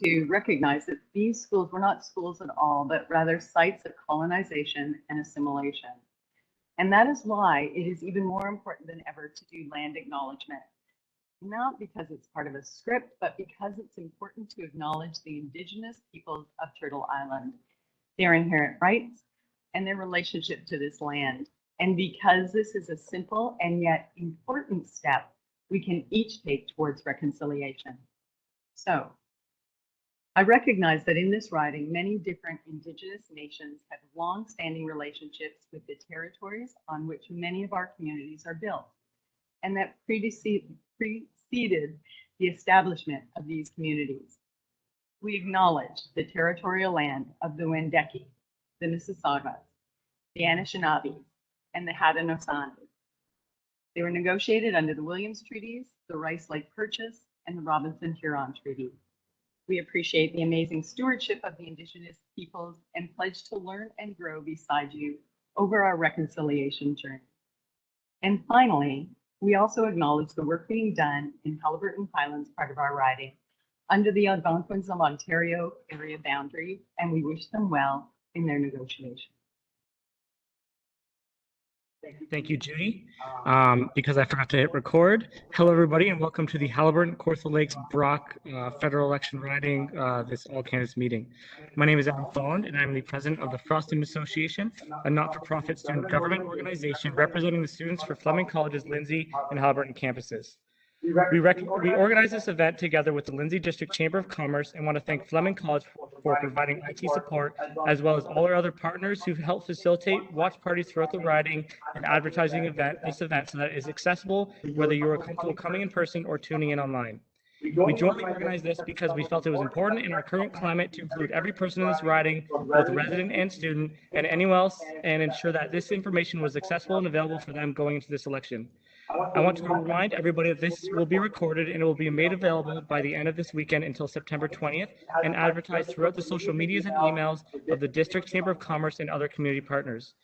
to recognize that these schools were not schools at all, but rather sites of colonization and assimilation. And that is why it is even more important than ever to do land acknowledgement. Not because it's part of a script, but because it's important to acknowledge the Indigenous peoples of Turtle Island, their inherent rights, and their relationship to this land. And because this is a simple and yet important step we can each take towards reconciliation. So, I recognize that in this riding, many different Indigenous nations have long-standing relationships with the territories on which many of our communities are built, and that preceded the establishment of these communities. We acknowledge the territorial land of the Wendake, the Mississaugas, the Anishinaabe, and the Haudenosaunee. They were negotiated under the Williams Treaties, the Rice Lake Purchase, and the Robinson-Huron Treaty. We appreciate the amazing stewardship of the Indigenous peoples and pledge to learn and grow beside you over our reconciliation journey. And finally, we also acknowledge the work being done in Haliburton Highlands, part of our riding, under the Algonquins of Ontario area boundary, and we wish them well in their negotiations. Thank you, Judi. Because I forgot to hit record. Hello, everybody, and welcome to the Haliburton Kawartha Lakes Brock federal election riding, this all candidates meeting. My name is Evan Fond, and I'm the president of the Frosting Association, a not-for-profit student government organization representing the students for Fleming College's Lindsay and Haliburton campuses. We organize this event together with the Lindsay District Chamber of Commerce and want to thank Fleming College for providing IT support, as well as all our other partners who've helped facilitate watch parties throughout the riding and advertising this event so that it is accessible whether you are comfortable coming in person or tuning in online. We jointly organized this because we felt it was important in our current climate to include every person in this riding, both resident and student, and anyone else, and ensure that this information was accessible and available for them going into this election. I want to remind everybody that this will be recorded and it will be made available by the end of this weekend until September 20th and advertised throughout the social medias and emails of the District Chamber of Commerce and other community partners.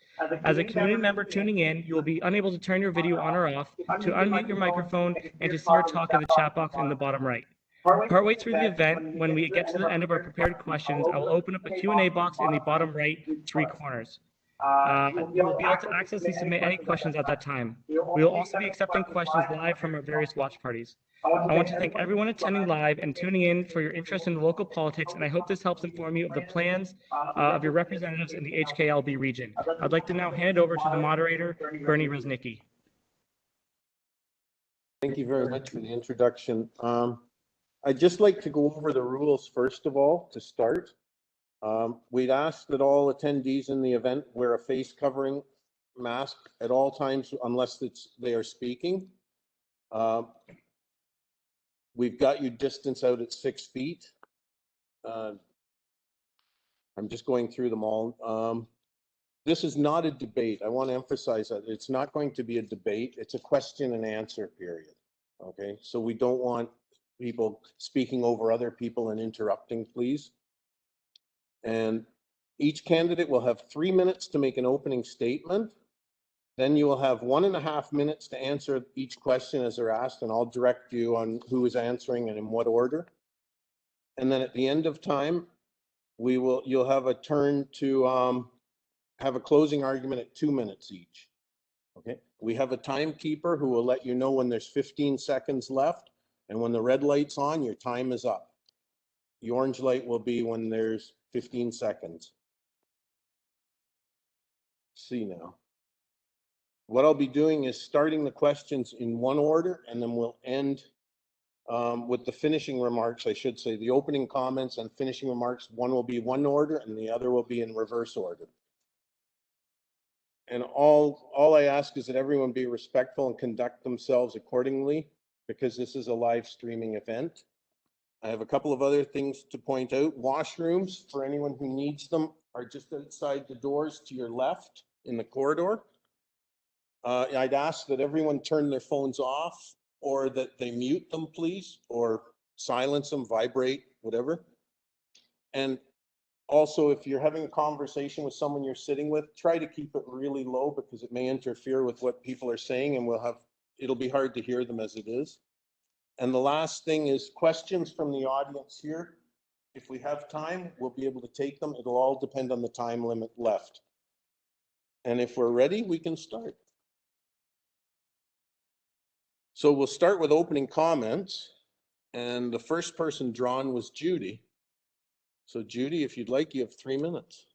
As a community member tuning in, you will be unable to turn your video on or off, to unmute your microphone, and to see or talk in the chat box in the bottom right. Partway through the event, when we get to the end of our prepared questions, I will open up a Q&A box in the bottom right 3 corners. You will be able to access and submit any questions at that time. We will also be accepting questions live from our various watch parties. I want to thank everyone attending live and tuning in for your interest in local politics, and I hope this helps inform you of the plans of your representatives in the HKLB region. I'd like to now hand it over to the moderator, Bernie Reznicki. Thank you very much for the introduction. I'd just like to go over the rules first of all to start. We'd ask that all attendees in the event wear a face covering mask at all times unless they are speaking. We've got you distance out at 6 feet. I'm just going through them all. This is not a debate. I want to emphasize that it's not going to be a debate. It's a question and answer period. Okay, so we don't want people speaking over other people and interrupting, please. And each candidate will have 3 minutes to make an opening statement. Then you will have 1.5 minutes to answer each question as they're asked, and I'll direct you on who is answering and in what order. And then at the end of time, you'll have a turn to have a closing argument at 2 minutes each. Okay. We have a timekeeper who will let you know when there's 15 seconds left, and when the red light's on, your time is up. The orange light will be when there's 15 seconds. See now. What I'll be doing is starting the questions in one order, and then we'll end with the finishing remarks, I should say. The opening comments and finishing remarks, one will be one order and the other will be in reverse order. And all I ask is that everyone be respectful and conduct themselves accordingly, because this is a live streaming event. I have a couple of other things to point out. Washrooms, for anyone who needs them, are just outside the doors to your left in the corridor. I'd ask that everyone turn their phones off, or that they mute them, please, or silence them, vibrate, whatever. And also, if you're having a conversation with someone you're sitting with, try to keep it really low, because it may interfere with what people are saying, and it'll be hard to hear them as it is. And the last thing is questions from the audience here. If we have time, we'll be able to take them. It'll all depend on the time limit left. And if we're ready, we can start. So we'll start with opening comments. And the first person drawn was Judi. So Judi, if you'd like, you have 3 minutes.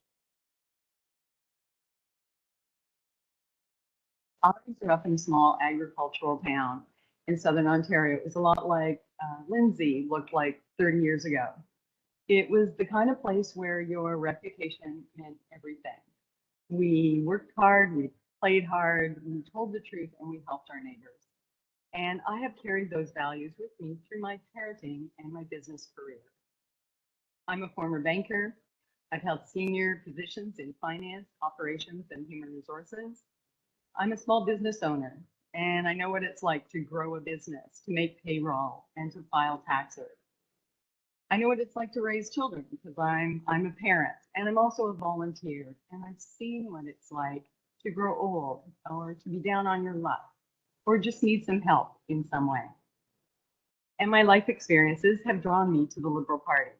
I grew up in a small agricultural town in southern Ontario. It was a lot like Lindsay looked like 30 years ago. It was the kind of place where your reputation meant everything. We worked hard, we played hard, we told the truth, and we helped our neighbors. And I have carried those values with me through my parenting and my business career. I'm a former banker. I've held senior positions in finance, operations, and human resources. I'm a small business owner, and I know what it's like to grow a business, to make payroll, and to file taxes. I know what it's like to raise children because I'm a parent, and I'm also a volunteer, and I've seen what it's like to grow old or to be down on your luck or just need some help in some way. And my life experiences have drawn me to the Liberal Party.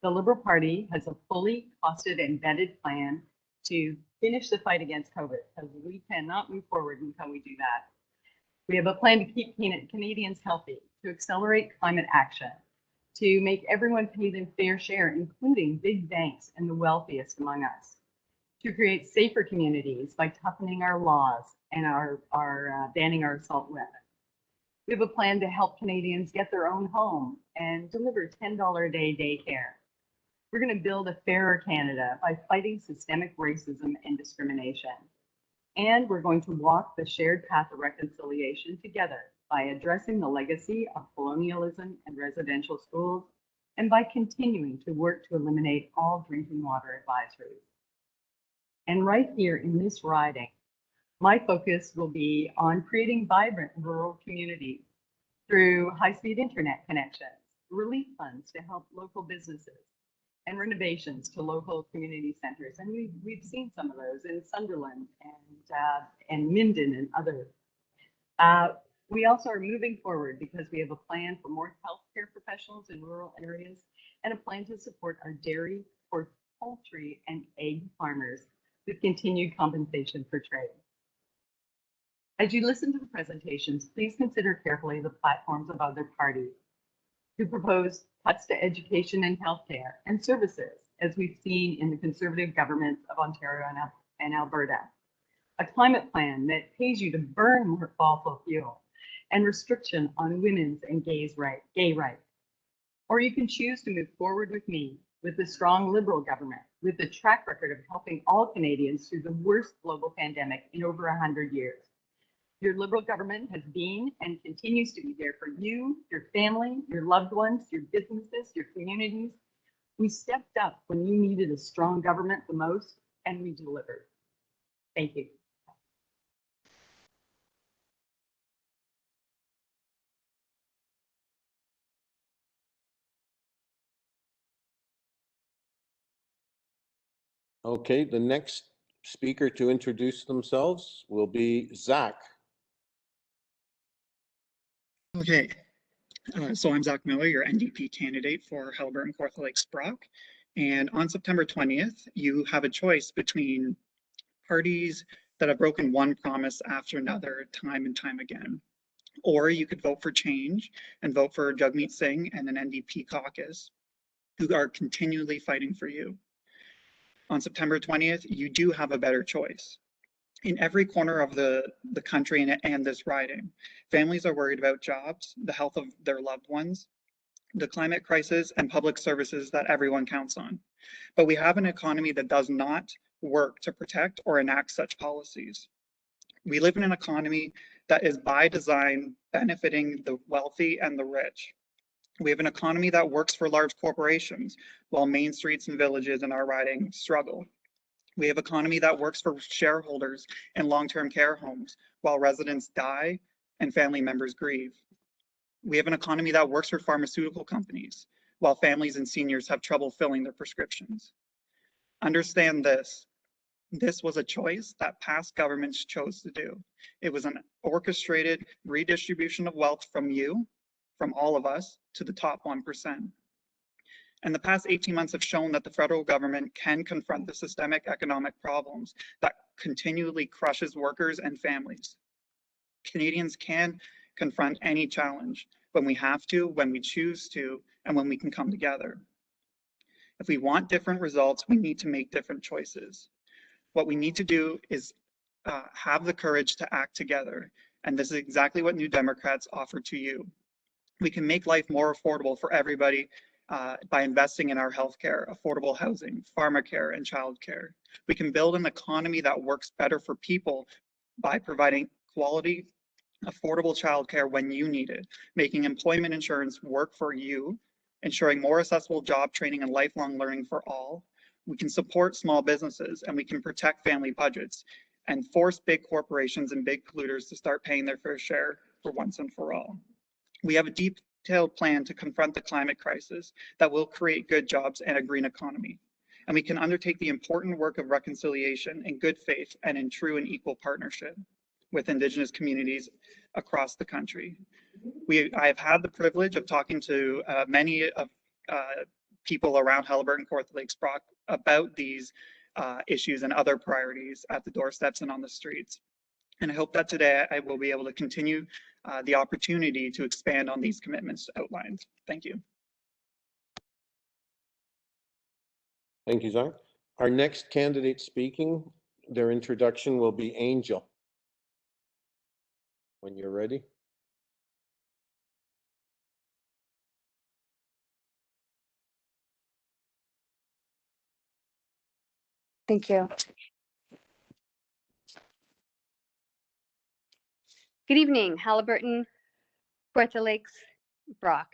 The Liberal Party has a fully costed and vetted plan to finish the fight against COVID, because we cannot move forward until we do that. We have a plan to keep Canadians healthy, to accelerate climate action, to make everyone pay their fair share, including big banks and the wealthiest among us, to create safer communities by toughening our laws and banning our assault weapons. We have a plan to help Canadians get their own home and deliver $10 a day daycare. We're going to build a fairer Canada by fighting systemic racism and discrimination. And we're going to walk the shared path of reconciliation together by addressing the legacy of colonialism and residential schools, and by continuing to work to eliminate all drinking water advisories. And right here in this riding, my focus will be on creating vibrant rural communities through high-speed internet connections, relief funds to help local businesses, and renovations to local community centers. And we've seen some of those in Sunderland and Minden and others. We also are moving forward because we have a plan for more healthcare professionals in rural areas and a plan to support our dairy, pork, poultry, and egg farmers with continued compensation for trade. As you listen to the presentations, please consider carefully the platforms of other parties who propose cuts to education and healthcare and services, as we've seen in the Conservative governments of Ontario and Alberta. A climate plan that pays you to burn more fossil fuel, and restriction on women's and gay rights. Or you can choose to move forward with me, with a strong Liberal government, with a track record of helping all Canadians through the worst global pandemic in over 100 years. Your Liberal government has been and continues to be there for you, your family, your loved ones, your businesses, your communities. We stepped up when you needed a strong government the most, and we delivered. Thank you. Okay, the next speaker to introduce themselves will be Zach. Okay, so I'm Zach Miller, your NDP candidate for Haliburton Kawartha Lakes Brock. And on September 20th, you have a choice between parties that have broken one promise after another, time and time again. Or you could vote for change and vote for Jagmeet Singh and an NDP caucus who are continually fighting for you. On September 20th, you do have a better choice. In every corner of the country and this riding, families are worried about jobs, the health of their loved ones, the climate crisis, and public services that everyone counts on. But we have an economy that does not work to protect or enact such policies. We live in an economy that is by design benefiting the wealthy and the rich. We have an economy that works for large corporations while main streets and villages in our riding struggle. We have an economy that works for shareholders in long-term care homes while residents die and family members grieve. We have an economy that works for pharmaceutical companies while families and seniors have trouble filling their prescriptions. Understand this. This was a choice that past governments chose to do. It was an orchestrated redistribution of wealth from you, from all of us, to the top 1%. And the past 18 months have shown that the federal government can confront the systemic economic problems that continually crushes workers and families. Canadians can confront any challenge when we have to, when we choose to, and when we can come together. If we want different results, we need to make different choices. What we need to do is have the courage to act together. And this is exactly what New Democrats offer to you. We can make life more affordable for everybody by investing in our healthcare, affordable housing, pharmacare, and childcare. We can build an economy that works better for people by providing quality, affordable childcare when you need it, making employment insurance work for you, ensuring more accessible job training and lifelong learning for all. We can support small businesses, and we can protect family budgets and force big corporations and big polluters to start paying their fair share for once and for all. We have a detailed plan to confront the climate crisis that will create good jobs and a green economy. And we can undertake the important work of reconciliation in good faith and in true and equal partnership with Indigenous communities across the country. I have had the privilege of talking to many of people around Haliburton Kawartha Lakes Brock about these issues and other priorities at the doorsteps and on the streets. And I hope that today I will be able to continue the opportunity to expand on these commitments outlined. Thank you. Thank you, Zach. Our next candidate speaking, their introduction will be Angel. When you're ready. Thank you. Good evening, Haliburton, Kawartha Lakes, Brock.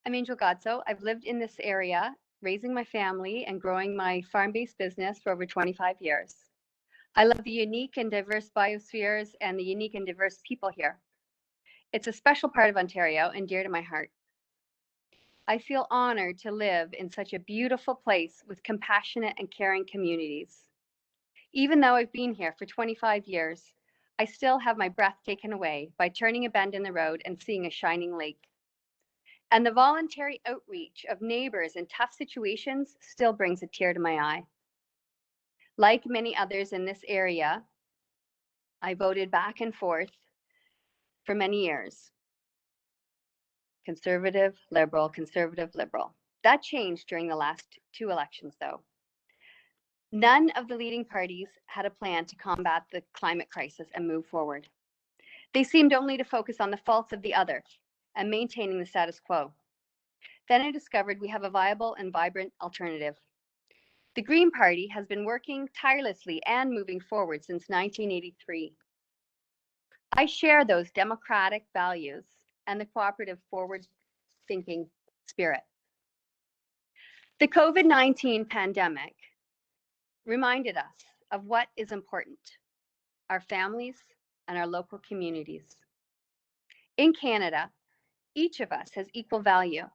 I'm Angel GODSOE. I've lived in this area, raising my family and growing my farm-based business for over 25 years. I love the unique and diverse biospheres and the unique and diverse people here. It's a special part of Ontario and dear to my heart. I feel honored to live in such a beautiful place with compassionate and caring communities. Even though I've been here for 25 years, I still have my breath taken away by turning a bend in the road and seeing a shining lake. And the voluntary outreach of neighbors in tough situations still brings a tear to my eye. Like many others in this area, I voted back and forth for many years. Conservative, liberal, conservative, liberal. That changed during the last 2 elections, though. None of the leading parties had a plan to combat the climate crisis and move forward. They seemed only to focus on the faults of the other and maintaining the status quo. Then I discovered we have a viable and vibrant alternative. The Green Party has been working tirelessly and moving forward since 1983. I share those democratic values and the cooperative forward-thinking spirit. The COVID-19 pandemic reminded us of what is important, our families and our local communities. In Canada, each of us has equal value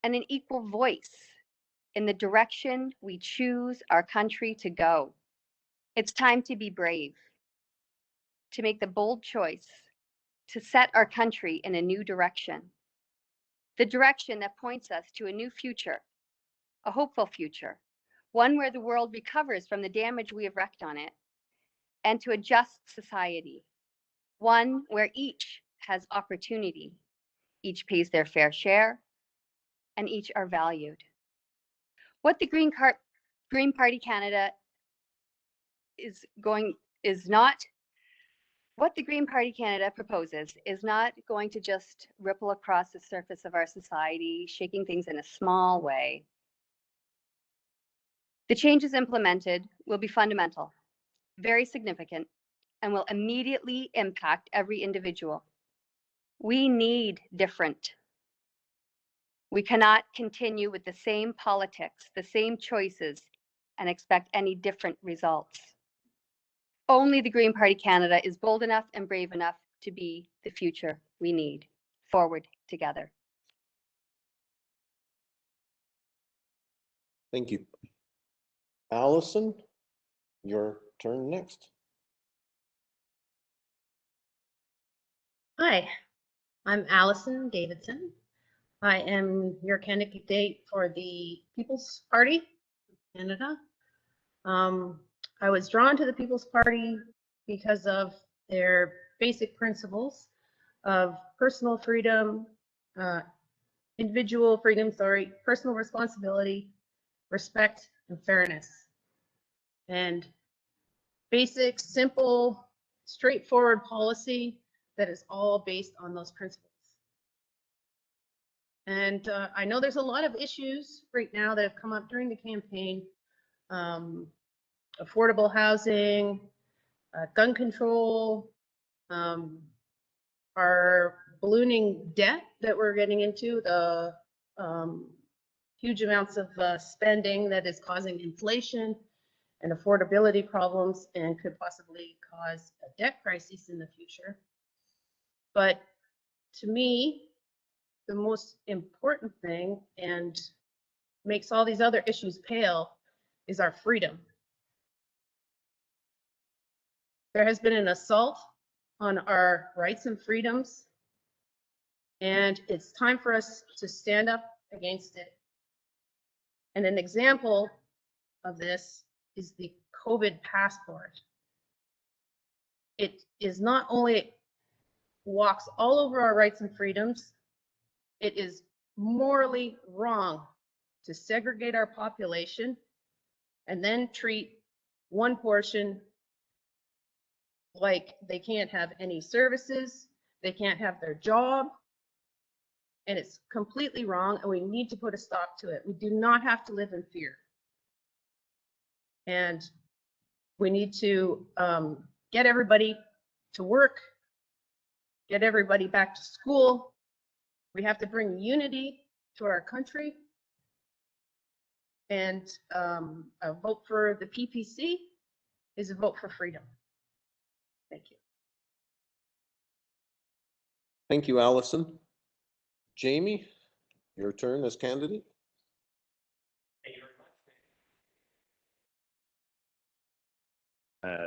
and an equal voice in the direction we choose our country to go. It's time to be brave, to make the bold choice, to set our country in a new direction, the direction that points us to a new future, a hopeful future, one where the world recovers from the damage we have wreaked on it, and to a just society, one where each has opportunity, each pays their fair share, and each are valued. What the Green Party Canada what the Green Party Canada proposes is not going to just ripple across the surface of our society, shaking things in a small way. The changes implemented will be fundamental, very significant, and will immediately impact every individual. We need different. We cannot continue with the same politics, the same choices, and expect any different results. Only the Green Party Canada is bold enough and brave enough to be the future we need. Forward together. Thank you. Alison, your turn next. Hi, I'm Alison Davidson. I am your candidate for the People's Party of Canada. I was drawn to the People's Party because of their basic principles of personal freedom, individual freedom, personal responsibility, respect, and fairness. And basic, simple, straightforward policy that is all based on those principles. And I know there's a lot of issues right now that have come up during the campaign. Affordable housing, gun control, our ballooning debt that we're getting into, the huge amounts of spending that is causing inflation and affordability problems and could possibly cause a debt crisis in the future. But to me, the most important thing, and makes all these other issues pale, is our freedom. There has been an assault on our rights and freedoms, and it's time for us to stand up against it. And an example of this is the COVID passport. It is not only walks all over our rights and freedoms, it is morally wrong to segregate our population and then treat one portion like they can't have any services, they can't have their job, and it's completely wrong, and we need to put a stop to it. We do not have to live in fear. And we need to get everybody to work, get everybody back to school. We have to bring unity to our country. And a vote for the PPC is a vote for freedom. Thank you. Thank you, Alison. Jamie, your turn as candidate.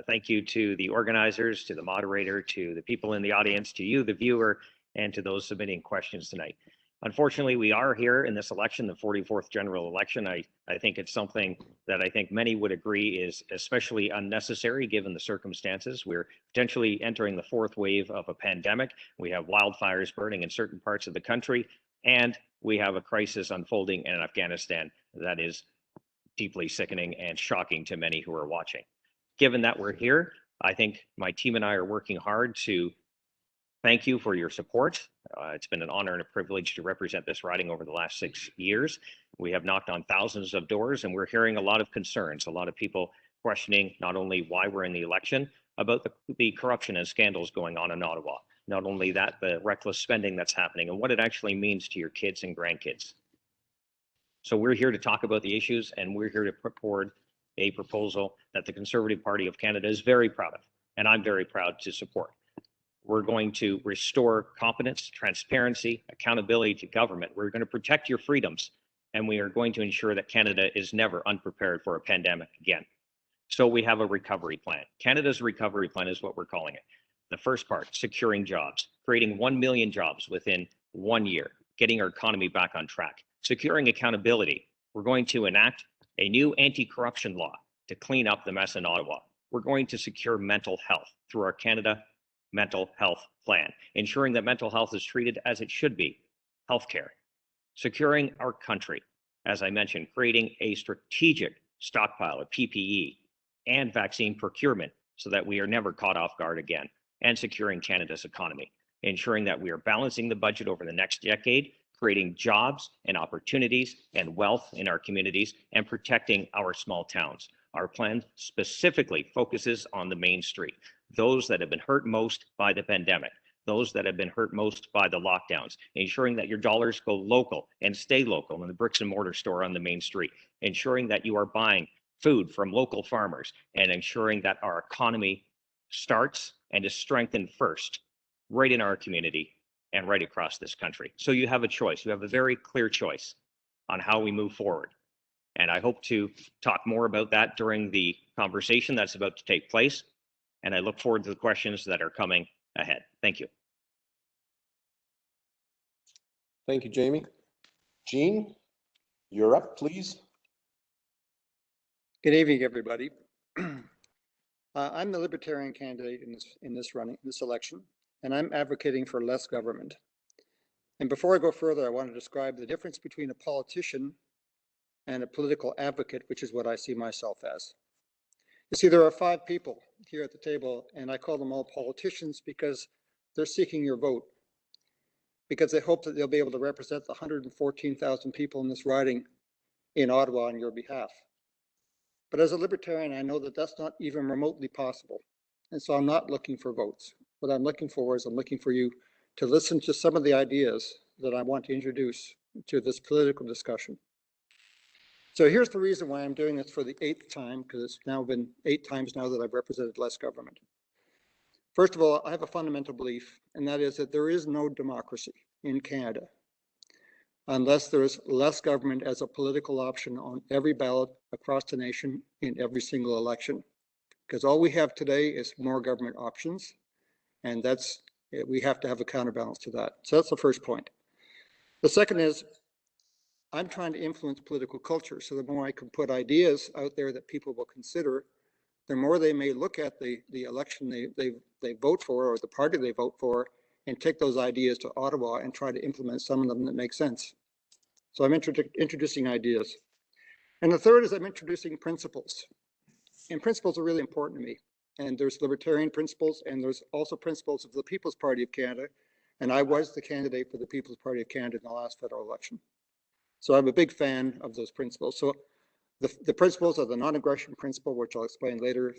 Thank you to the organizers, to the moderator, to the people in the audience, to you, the viewer, and to those submitting questions tonight. Unfortunately, we are here in this election, the 44th general election. I think it's something that I think many would agree is especially unnecessary given the circumstances. We're potentially entering the fourth wave of a pandemic. We have wildfires burning in certain parts of the country, and we have a crisis unfolding in Afghanistan that is deeply sickening and shocking to many who are watching. Given that we're here, I think my team and I are working hard to thank you for your support. It's been an honor and a privilege to represent this riding over the last 6 years. We have knocked on thousands of doors, and we're hearing a lot of concerns, a lot of people questioning not only why we're in the election, about the corruption and scandals going on in Ottawa. Not only that, the reckless spending that's happening and what it actually means to your kids and grandkids. So we're here to talk about the issues, and we're here to put forward a proposal that the Conservative Party of Canada is very proud of, and I'm very proud to support. We're going to restore competence, transparency, accountability to government. We're going to protect your freedoms, and we are going to ensure that Canada is never unprepared for a pandemic again. So we have a recovery plan. Canada's recovery plan is what we're calling it. The first part, securing jobs, creating 1 million jobs within 1 year, getting our economy back on track, securing accountability. We're going to enact a new anti-corruption law to clean up the mess in Ottawa. We're going to secure mental health through our Canada Mental Health Plan, ensuring that mental health is treated as it should be, healthcare, securing our country, as I mentioned, creating a strategic stockpile of PPE and vaccine procurement so that we are never caught off guard again, and securing Canada's economy, ensuring that we are balancing the budget over the next decade, creating jobs and opportunities and wealth in our communities, and protecting our small towns. Our plan specifically focuses on the Main Street, those that have been hurt most by the pandemic, those that have been hurt most by the lockdowns, ensuring that your dollars go local and stay local in the bricks and mortar store on the Main Street, ensuring that you are buying food from local farmers, and ensuring that our economy starts and is strengthened first, right in our community and right across this country. So you have a choice. You have a very clear choice on how we move forward. And I hope to talk more about that during the conversation that's about to take place. And I look forward to the questions that are coming ahead. Thank you. Thank you, Jamie. Jean, you're up, please. Good evening, everybody. I'm the Libertarian candidate in this election, and I'm advocating for less government. And before I go further, I want to describe the difference between a politician and a political advocate, which is what I see myself as. You see, there are 5 people here at the table, and I call them all politicians because they're seeking your vote, because they hope that they'll be able to represent the 114,000 people in this riding in Ottawa on your behalf. But as a Libertarian, I know that that's not even remotely possible. And so I'm not looking for votes. What I'm looking for is I'm looking for you to listen to some of the ideas that I want to introduce to this political discussion. So here's the reason why I'm doing this for the 8th time, because it's now been 8 times now that I've represented less government. First of all, I have a fundamental belief, and that is that there is no democracy in Canada unless there is less government as a political option on every ballot across the nation in every single election. Because all we have today is more government options, and we have to have a counterbalance to that. So that's the first point. The second is, I'm trying to influence political culture, so the more I can put ideas out there that people will consider, the more they may look at the election they vote for, or the party they vote for, and take those ideas to Ottawa and try to implement some of them that make sense. So I'm introducing ideas. And the third is I'm introducing principles. And principles are really important to me. And there's libertarian principles, and there's also principles of the People's Party of Canada. And I was the candidate for the People's Party of Canada in the last federal election. So I'm a big fan of those principles. So the principles are the non-aggression principle, which I'll explain later,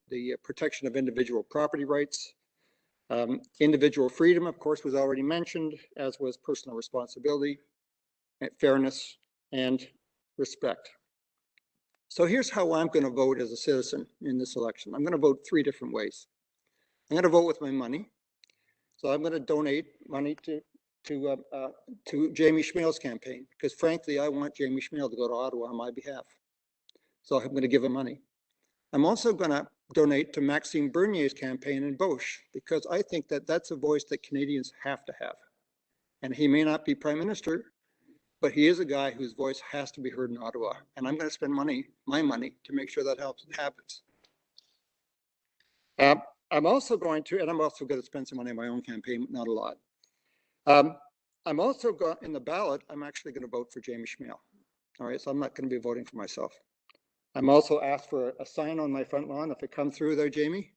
the protection of individual property rights, individual freedom, of course, was already mentioned, as was personal responsibility, fairness, and respect. So here's how I'm going to vote as a citizen in this election. I'm going to vote 3 different ways. I'm going to vote with my money. So I'm going to donate money to Jamie Schmale's campaign, because frankly, I want Jamie Schmale to go to Ottawa on my behalf. So I'm going to give him money. I'm also going to donate to Maxime Bernier's campaign in Beauce, because I think that that's a voice that Canadians have to have. And he may not be Prime Minister, but he is a guy whose voice has to be heard in Ottawa. And I'm going to spend my money, to make sure that happens. I'm also going to spend some money on my own campaign, not a lot. I'm also in the ballot, I'm actually going to vote for Jamie Schmale. All right, so I'm not going to be voting for myself. I'm also asked for a sign on my front lawn if it comes through there, Jamie.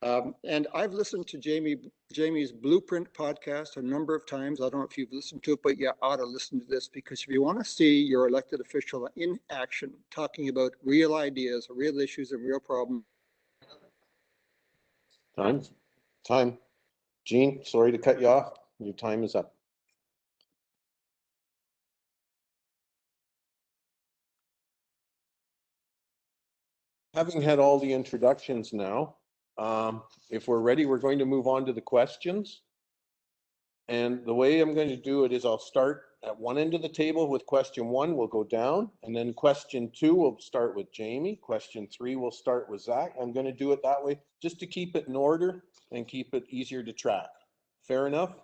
And I've listened to Jamie's Blueprint podcast a number of times. I don't know if you've listened to it, but you ought to listen to this, because if you want to see your elected official in action, talking about real ideas, real issues, and real problems. Time. Jean, sorry to cut you off. Your time is up. Having had all the introductions now, if we're ready, we're going to move on to the questions. And the way I'm going to do it is I'll start at one end of the table with question 1, we'll go down, and then question 2 will start with Jamie. Question 3 will start with Zach. I'm going to do it that way just to keep it in order and keep it easier to track. Fair enough?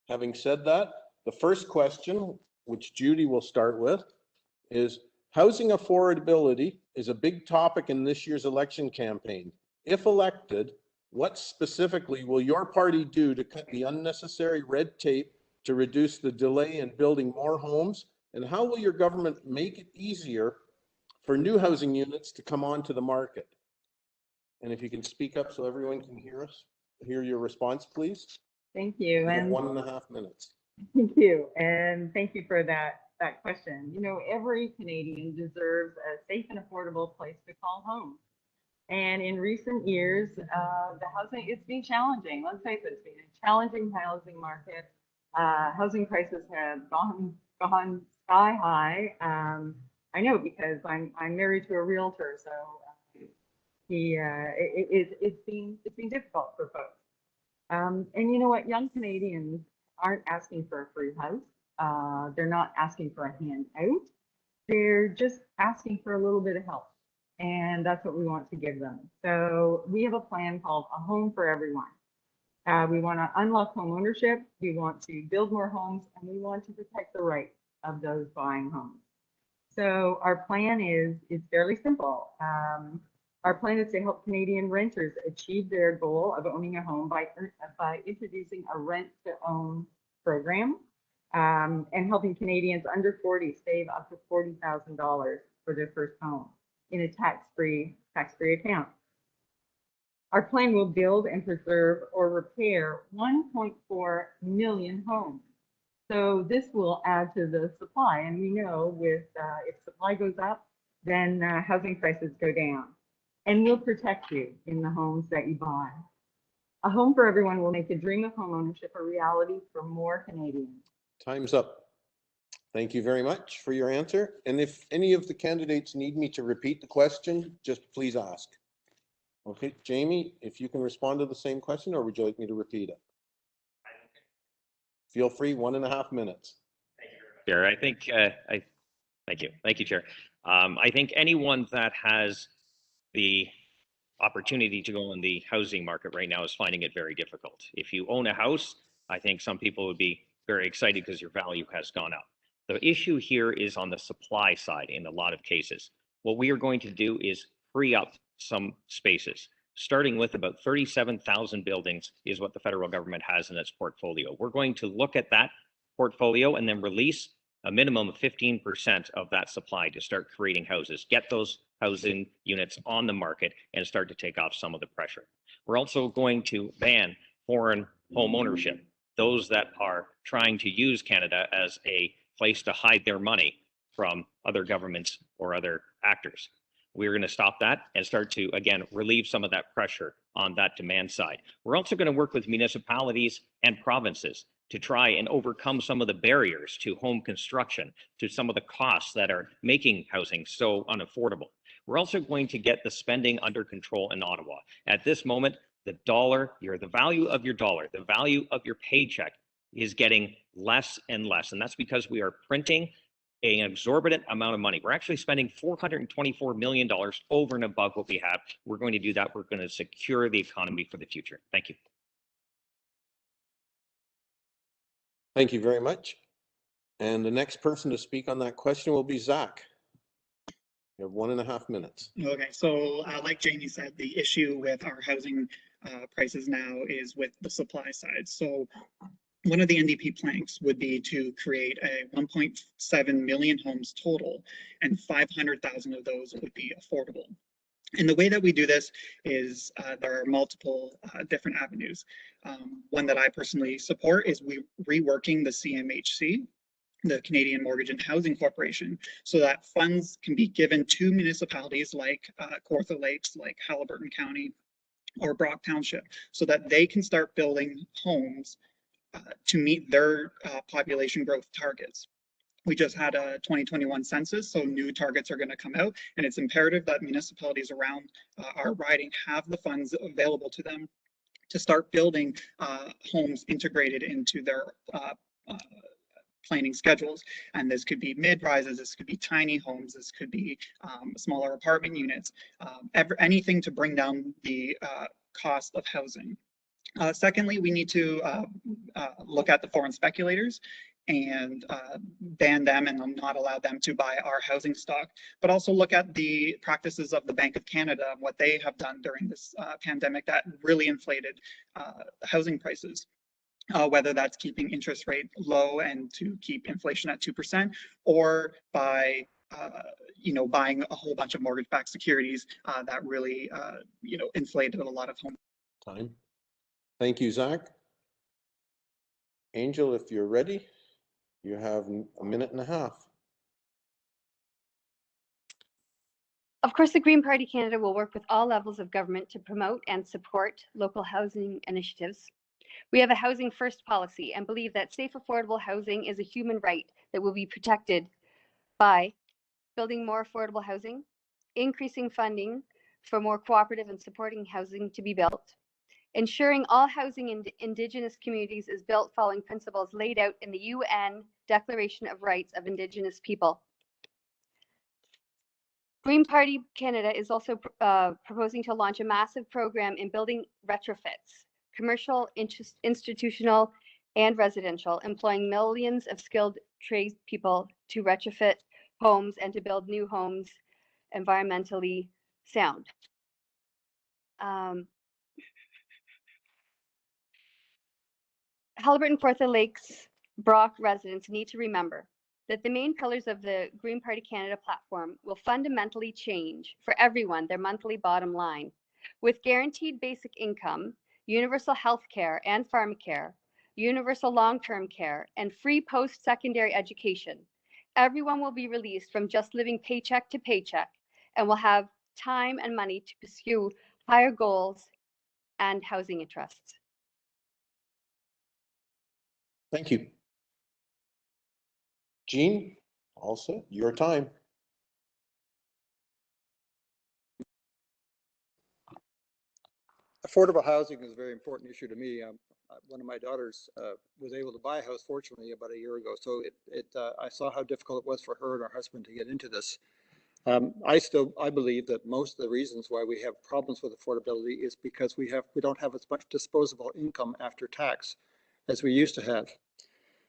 Having said that, the first question, which Judi will start with, is housing affordability is a big topic in this year's election campaign. If elected, what specifically will your party do to cut the unnecessary red tape to reduce the delay in building more homes? And how will your government make it easier for new housing units to come onto the market? And if you can speak up so everyone can hear your response, please. Thank you. You have And 1.5 minutes. thank you. And thank you for that question. You know, every Canadian deserves a safe and affordable place to call home. And in recent years, the housing, it's been challenging. Let's face it, it's been a challenging housing market. Housing prices have gone sky high. I know, because I'm married to a realtor, so it's been difficult for folks. And you know what? Young Canadians aren't asking for a free house. They're not asking for a handout. They're just asking for a little bit of help. And that's what we want to give them. So we have a plan called A Home for Everyone. We want to unlock home ownership. We want to build more homes, and we want to protect the right of those buying homes. So our plan is fairly simple. Our plan is to help Canadian renters achieve their goal of owning a home by introducing a rent-to-own program and helping Canadians under 40 save up to $40,000 for their first home in a tax-free account. Our plan will build and preserve or repair 1.4 million homes. So this will add to the supply, and we know with if supply goes up, then housing prices go down. And we'll protect you in the homes that you buy. A home for everyone will make the dream of homeownership a reality for more Canadians. Time's up. Thank you very much for your answer. And if any of the candidates need me to repeat the question, just please ask. Okay, Jamie, if you can respond to the same question, or would you like me to repeat it? Feel free, 1.5 minutes. Chair, I think, thank you, Chair. I think anyone that has the opportunity to go in the housing market right now is finding it very difficult. If you own a house, I think some people would be very excited because your value has gone up. The issue here is on the supply side in a lot of cases. What we are going to do is free up some spaces, starting with about 37,000 buildings is what the federal government has in its portfolio. We're going to look at that portfolio and then release a minimum of 15% of that supply to start creating houses, get those housing units on the market and start to take off some of the pressure. We're also going to ban foreign home ownership, those that are trying to use Canada as a place to hide their money from other governments or other actors. We're going to stop that and start to, again, relieve some of that pressure on that demand side. We're also going to work with municipalities and provinces to try and overcome some of the barriers to home construction, to some of the costs that are making housing so unaffordable. We're also going to get the spending under control in Ottawa. At this moment, the value of your dollar, the value of your paycheck is getting less and less. And that's because we are printing an exorbitant amount of money. We're actually spending $424 million over and above what we have. We're going to do that. We're going to secure the economy for the future. Thank you. Thank you very much. And the next person to speak on that question will be Zach. You have 1.5 minutes. Okay, so like Jamie said, the issue with our housing prices now is with the supply side. So one of the NDP planks would be to create a 1.7 million homes total, and 500,000 of those would be affordable. And the way that we do this is there are multiple different avenues. One that I personally support is reworking the CMHC, the Canadian Mortgage and Housing Corporation, so that funds can be given to municipalities like Kawartha Lakes, like Haliburton County or Brock Township, so that they can start building homes to meet their population growth targets. We just had a 2021 census, so new targets are going to come out, and it's imperative that municipalities around our riding have the funds available to them to start building homes integrated into their planning schedules. And this could be mid-rises, this could be tiny homes, this could be smaller apartment units, anything to bring down the cost of housing. Secondly, we need to look at the foreign speculators and ban them and not allow them to buy our housing stock, but also look at the practices of the Bank of Canada, what they have done during this pandemic that really inflated housing prices. Whether that's keeping interest rate low and to keep inflation at 2%, or by buying a whole bunch of mortgage-backed securities that really inflated a lot of home. Time. Thank you, Zach. Angel, if you're ready, you have 1.5 minutes. Of course, the Green Party Canada will work with all levels of government to promote and support local housing initiatives. We have a housing first policy and believe that safe, affordable housing is a human right that will be protected by building more affordable housing, increasing funding for more cooperative and supporting housing to be built, ensuring all housing in Indigenous communities is built following principles laid out in the UN Declaration of Rights of Indigenous People. Green Party Canada is also proposing to launch a massive program in building retrofits, commercial, institutional, and residential, employing millions of skilled tradespeople to retrofit homes and to build new homes environmentally sound. Haliburton Kawartha Lakes Brock residents need to remember that the main pillars of the Green Party Canada platform will fundamentally change for everyone their monthly bottom line. With guaranteed basic income, universal health care and pharmacare, universal long-term care, and free post-secondary education, everyone will be released from just living paycheck to paycheck and will have time and money to pursue higher goals and housing interests. Thank you. Jean, all set, your time. Affordable housing is a very important issue to me. One of my daughters was able to buy a house, fortunately, about a year ago. So I saw how difficult it was for her and her husband to get into this. I believe that most of the reasons why we have problems with affordability is because we don't have as much disposable income after tax as we used to have.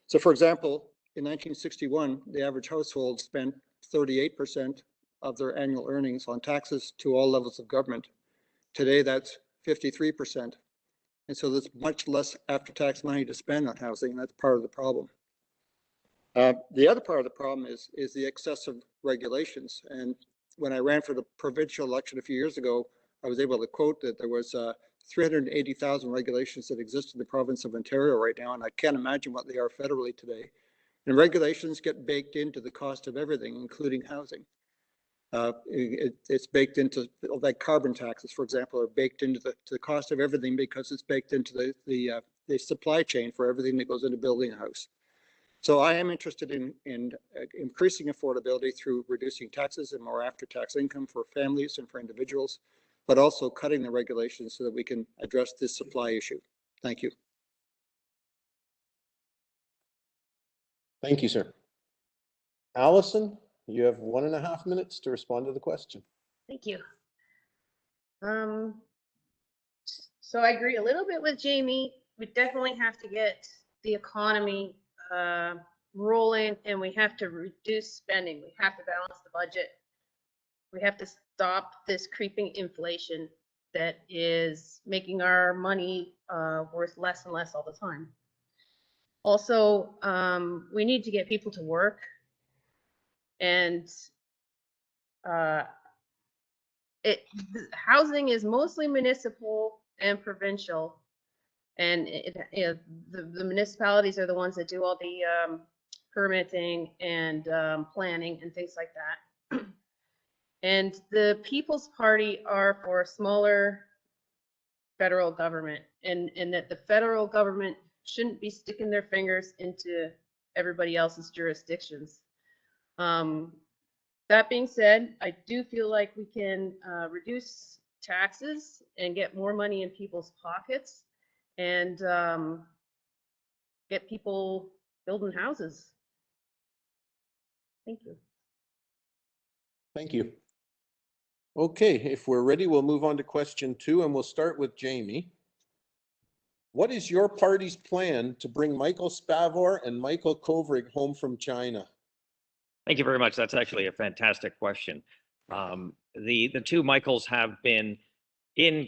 So for example, in 1961, the average household spent 38% of their annual earnings on taxes to all levels of government. Today, that's 53%. And so there's much less after-tax money to spend on housing, and that's part of the problem. The other part of the problem is the excessive regulations. And when I ran for the provincial election a few years ago, I was able to quote that there was 380,000 regulations that exist in the province of Ontario right now, and I can't imagine what they are federally today. And regulations get baked into the cost of everything, including housing. It's baked into, like carbon taxes, for example, are baked into the cost of everything because it's baked into the supply chain for everything that goes into building a house. So I am interested in increasing affordability through reducing taxes and more after-tax income for families and for individuals, but also cutting the regulations so that we can address this supply issue. Thank you. Thank you, sir. Alison, you have 1.5 minutes to respond to the question. Thank you. So I agree a little bit with Jamie. We definitely have to get the economy rolling, and we have to reduce spending. We have to balance the budget. We have to stop this creeping inflation that is making our money worth less and less all the time. Also, we need to get people to work, and housing is mostly municipal and provincial, and the municipalities are the ones that do all the permitting and planning and things like that. And the People's Party are for smaller federal government, and that the federal government shouldn't be sticking their fingers into everybody else's jurisdictions. That being said, I do feel like we can reduce taxes and get more money in people's pockets and get people building houses. Thank you. Thank you. Okay, if we're ready, we'll move on to question 2, and we'll start with Jamie. What is your party's plan to bring Michael Spavor and Michael Kovrig home from China? Thank you very much. That's actually a fantastic question. The two Michaels have been in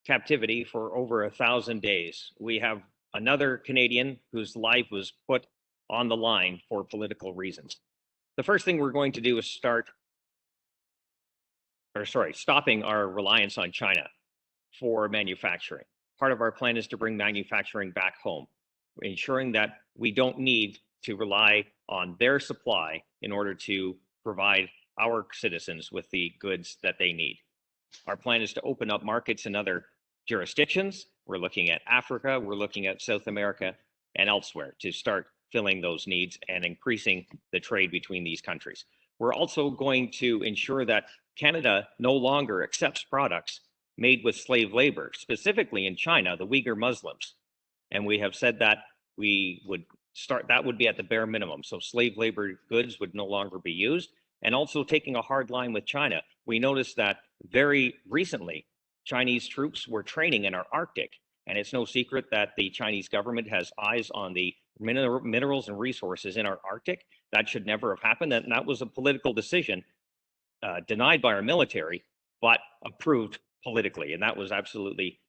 captivity for over 1,000 days. We have another Canadian whose life was put on the line for political reasons. The first thing we're going to do is stopping our reliance on China for manufacturing. Part of our plan is to bring manufacturing back home, ensuring that we don't need to rely on their supply in order to provide our citizens with the goods that they need. Our plan is to open up markets in other jurisdictions. We're looking at Africa, we're looking at South America and elsewhere to start filling those needs and increasing the trade between these countries. We're also going to ensure that Canada no longer accepts products made with slave labor, specifically in China, the Uyghur Muslims. And we have said that we would that would be at the bare minimum. So slave labor goods would no longer be used. And also taking a hard line with China. We noticed that very recently, Chinese troops were training in our Arctic, And it's no secret that the Chinese government has eyes on the minerals and resources in our Arctic. That should never have happened. And that was a political decision denied by our military, but approved politically. And that was absolutely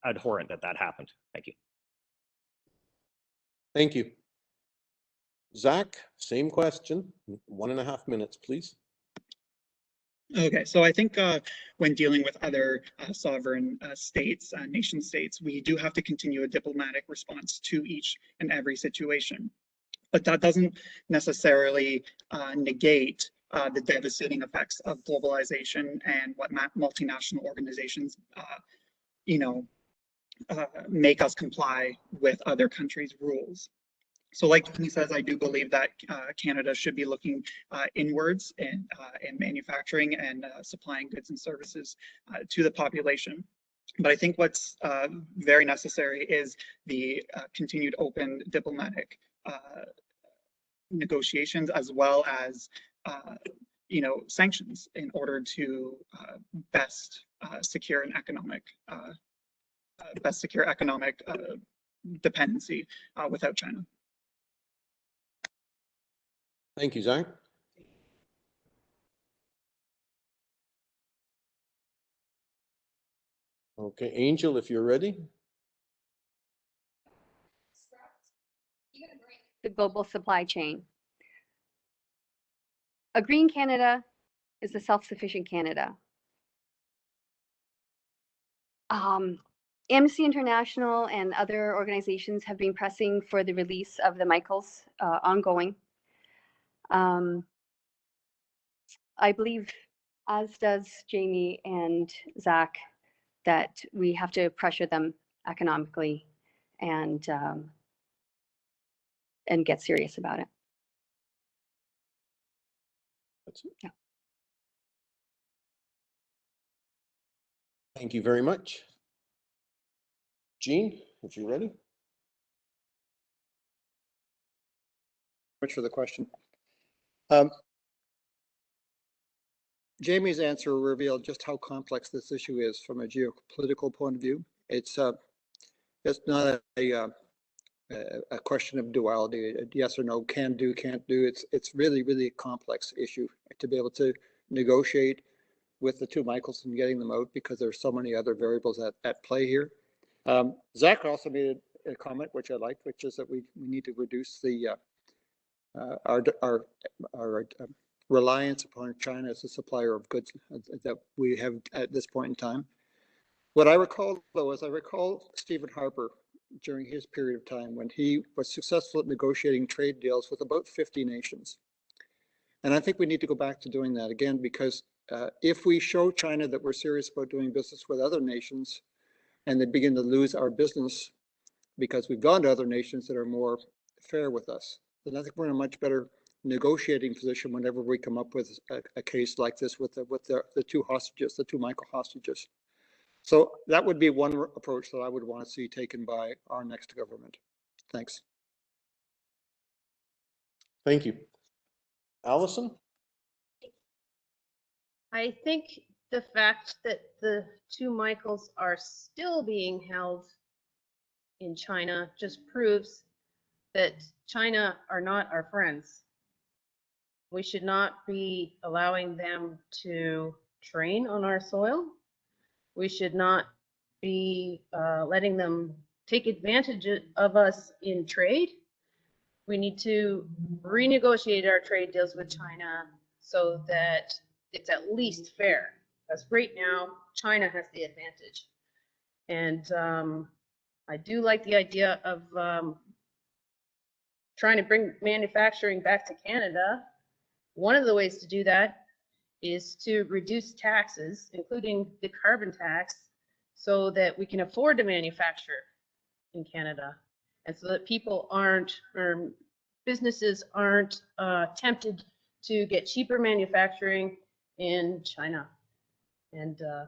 abhorrent that that happened. Thank you. Thank you. Zach, same question, 1.5 minutes, please. Okay, so I think when dealing with other sovereign states, nation states, we do have to continue a diplomatic response to each and every situation. But that doesn't necessarily negate the devastating effects of globalization and what multinational organizations, make us comply with other countries' rules. So like he says, I do believe that Canada should be looking inwards in manufacturing and supplying goods and services to the population. But I think what's very necessary is the continued open diplomatic negotiations, as well as sanctions, in order to best secure economic dependency without China. Thank you, Zach. Okay, Angel, if you're ready. The global supply chain. A green Canada is a self-sufficient Canada. Amnesty International and other organizations have been pressing for the release of the Michaels ongoing. I believe, as does Jamie and Zach, that we have to pressure them economically and get serious about it. That's it. Yeah. Thank you very much. Jean, if you're ready. Much for the question. Jamie's answer revealed just how complex this issue is from a geopolitical point of view. It's not a question of duality, a yes or no, can do, can't do. It's really, really a complex issue to be able to negotiate with the two Michaels and getting them out, because there's so many other variables at play here. Zach also made a comment which I liked, which is that we need to reduce the our reliance upon China as a supplier of goods that we have at this point in time. What I recall, though, is I recall Stephen Harper during his period of time when he was successful at negotiating trade deals with about 50 nations. And I think we need to go back to doing that again, because if we show China that we're serious about doing business with other nations, and they begin to lose our business because we've gone to other nations that are more fair with us, then I think we're in a much better negotiating position whenever we come up with a case like this with the two hostages, the two Michael hostages. So that would be one approach that I would want to see taken by our next government. Thanks. Thank you. Alison? I think the fact that the two Michaels are still being held in China just proves that China are not our friends. We should not be allowing them to train on our soil. We should not be letting them take advantage of us in trade. We need to renegotiate our trade deals with China so that it's at least fair. Because right now, China has the advantage. And I do like the idea of trying to bring manufacturing back to Canada. One of the ways to do that is to reduce taxes, including the carbon tax, so that we can afford to manufacture in Canada, and so that people aren't, or businesses aren't tempted to get cheaper manufacturing in China. And no,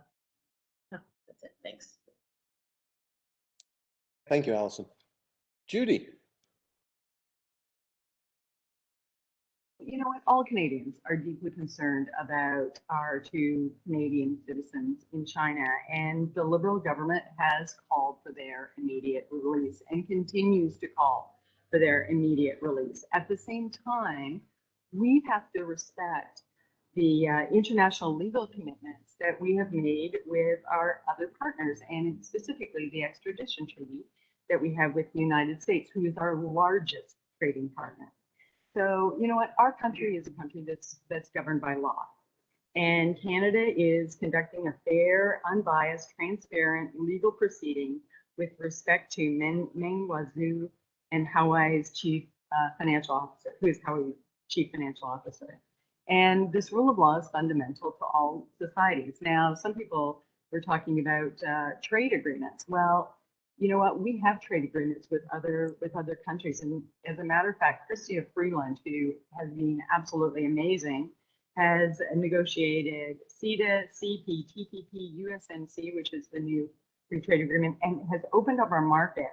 that's it. Thanks. Thank you, Alison. Judi? you know what? All Canadians are deeply concerned about our two Canadian citizens in China, and the Liberal government has called for their immediate release and continues to call for their immediate release. At the same time, we have to respect the international legal commitments that we have made with our other partners, and specifically the extradition treaty that we have with the United States, who is our largest trading partner. So, you know what? Our country is a country that's governed by law. And Canada is conducting a fair, unbiased, transparent legal proceeding with respect to Meng Wanzhou and Hawaii's chief financial officer, who is Hawaii's chief financial officer. And this rule of law is fundamental to all societies. Now, some people were talking about trade agreements. Well, you know what? We have trade agreements with other countries, and as a matter of fact, Chrystia Freeland, who has been absolutely amazing, has negotiated CETA, CP, TPP, USMC, which is the new free trade agreement, and has opened up our market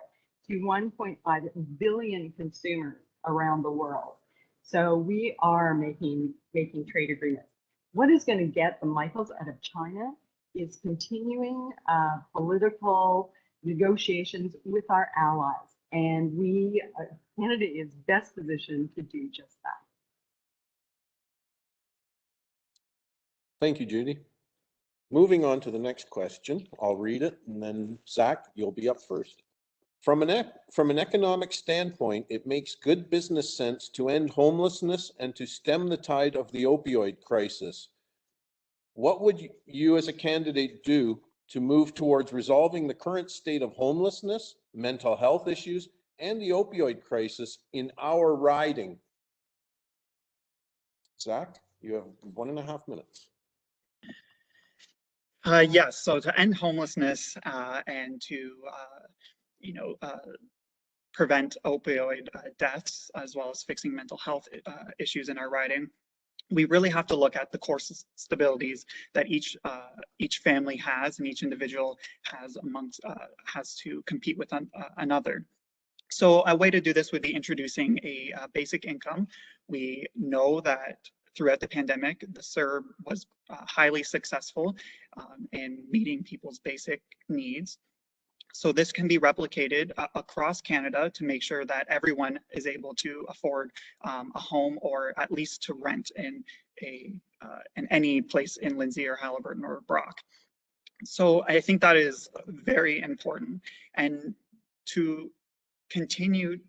to 1.5 billion consumers around the world. So we are making trade agreements. What is going to get the Michaels out of China is continuing political negotiations with our allies, and Canada is best positioned to do just that. Thank you, Judi. Moving on to the next question. I'll read it, and then Zach, you'll be up first. From an economic standpoint, it makes good business sense to end homelessness and to stem the tide of the opioid crisis. What would you as a candidate do to move towards resolving the current state of homelessness, mental health issues, and the opioid crisis in our riding? Zach, you have 1.5 minutes. Yes, so to end homelessness and to, prevent opioid deaths, as well as fixing mental health issues in our riding, we really have to look at the core stabilities that each family has and each individual has to compete with another. So a way to do this would be introducing a basic income. We know that throughout the pandemic, the CERB was highly successful in meeting people's basic needs. So this can be replicated across Canada to make sure that everyone is able to afford a home, or at least to rent in any place in Lindsay or Haliburton or Brock. So I think that is very important, and to continue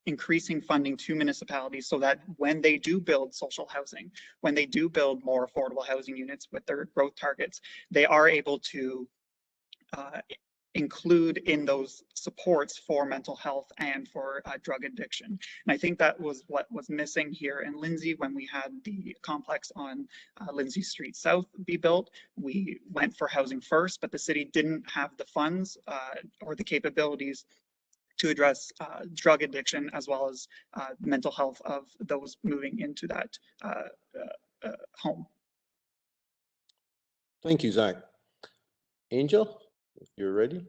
increasing funding to municipalities so that when they do build social housing, when they do build more affordable housing units with their growth targets, they are able to include in those supports for mental health and for drug addiction. And I think that was what was missing here in Lindsay when we had the complex on Lindsay Street South be built. We went for housing first, but the city didn't have the funds or the capabilities to address drug addiction as well as mental health of those moving into that home. Thank you, Zach. Angel, if you're ready,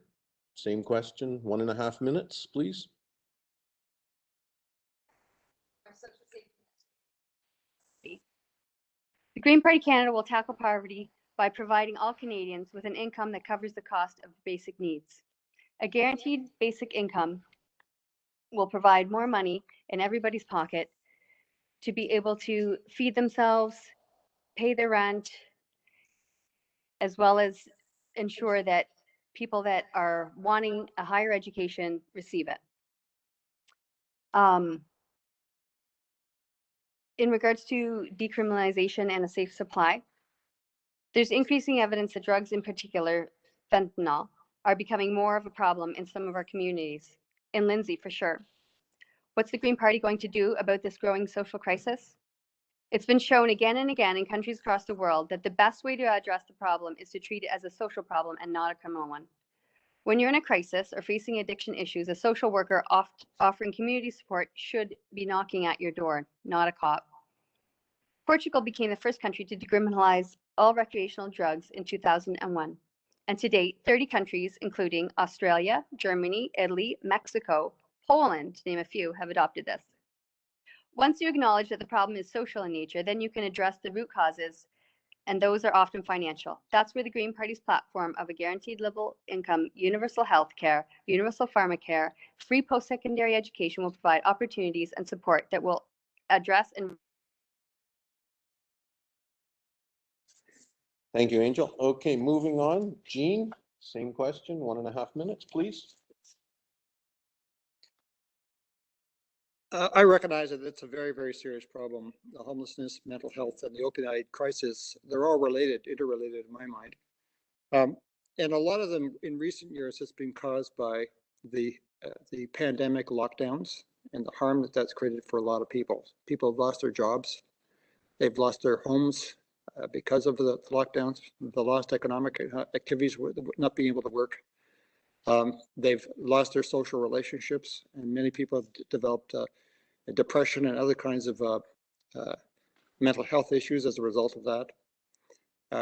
same question, 1.5 minutes, please. The Green Party Canada will tackle poverty by providing all Canadians with an income that covers the cost of basic needs. A guaranteed basic income will provide more money in everybody's pocket to be able to feed themselves, pay their rent, as well as ensure that people that are wanting a higher education receive it. In regards to decriminalization and a safe supply, there's increasing evidence that drugs, in particular fentanyl, are becoming more of a problem in some of our communities, in Lindsay for sure. What's the Green Party going to do about this growing social crisis? It's been shown again and again in countries across the world that the best way to address the problem is to treat it as a social problem and not a criminal one. When you're in a crisis or facing addiction issues, a social worker offering community support should be knocking at your door, not a cop. Portugal became the first country to decriminalize all recreational drugs in 2001. And to date, 30 countries, including Australia, Germany, Italy, Mexico, Poland, to name a few, have adopted this. Once you acknowledge that the problem is social in nature, then you can address the root causes, and those are often financial. That's where the Green Party's platform of a guaranteed livable income, universal health care, universal pharmacare, free post-secondary education will provide opportunities and support that will address and Thank you, Angel. Okay, moving on. Jean, same question, 1.5 minutes, please. I recognize that it's a very, very serious problem. The homelessness, mental health, and the opioid crisis, they're all related, interrelated in my mind. And a lot of them in recent years has been caused by the pandemic lockdowns and the harm that that's created for a lot of people. People have lost their jobs. They've lost their homes because of the lockdowns, the lost economic activities, not being able to work. They've lost their social relationships, and many people have developed depression and other kinds of mental health issues as a result of that.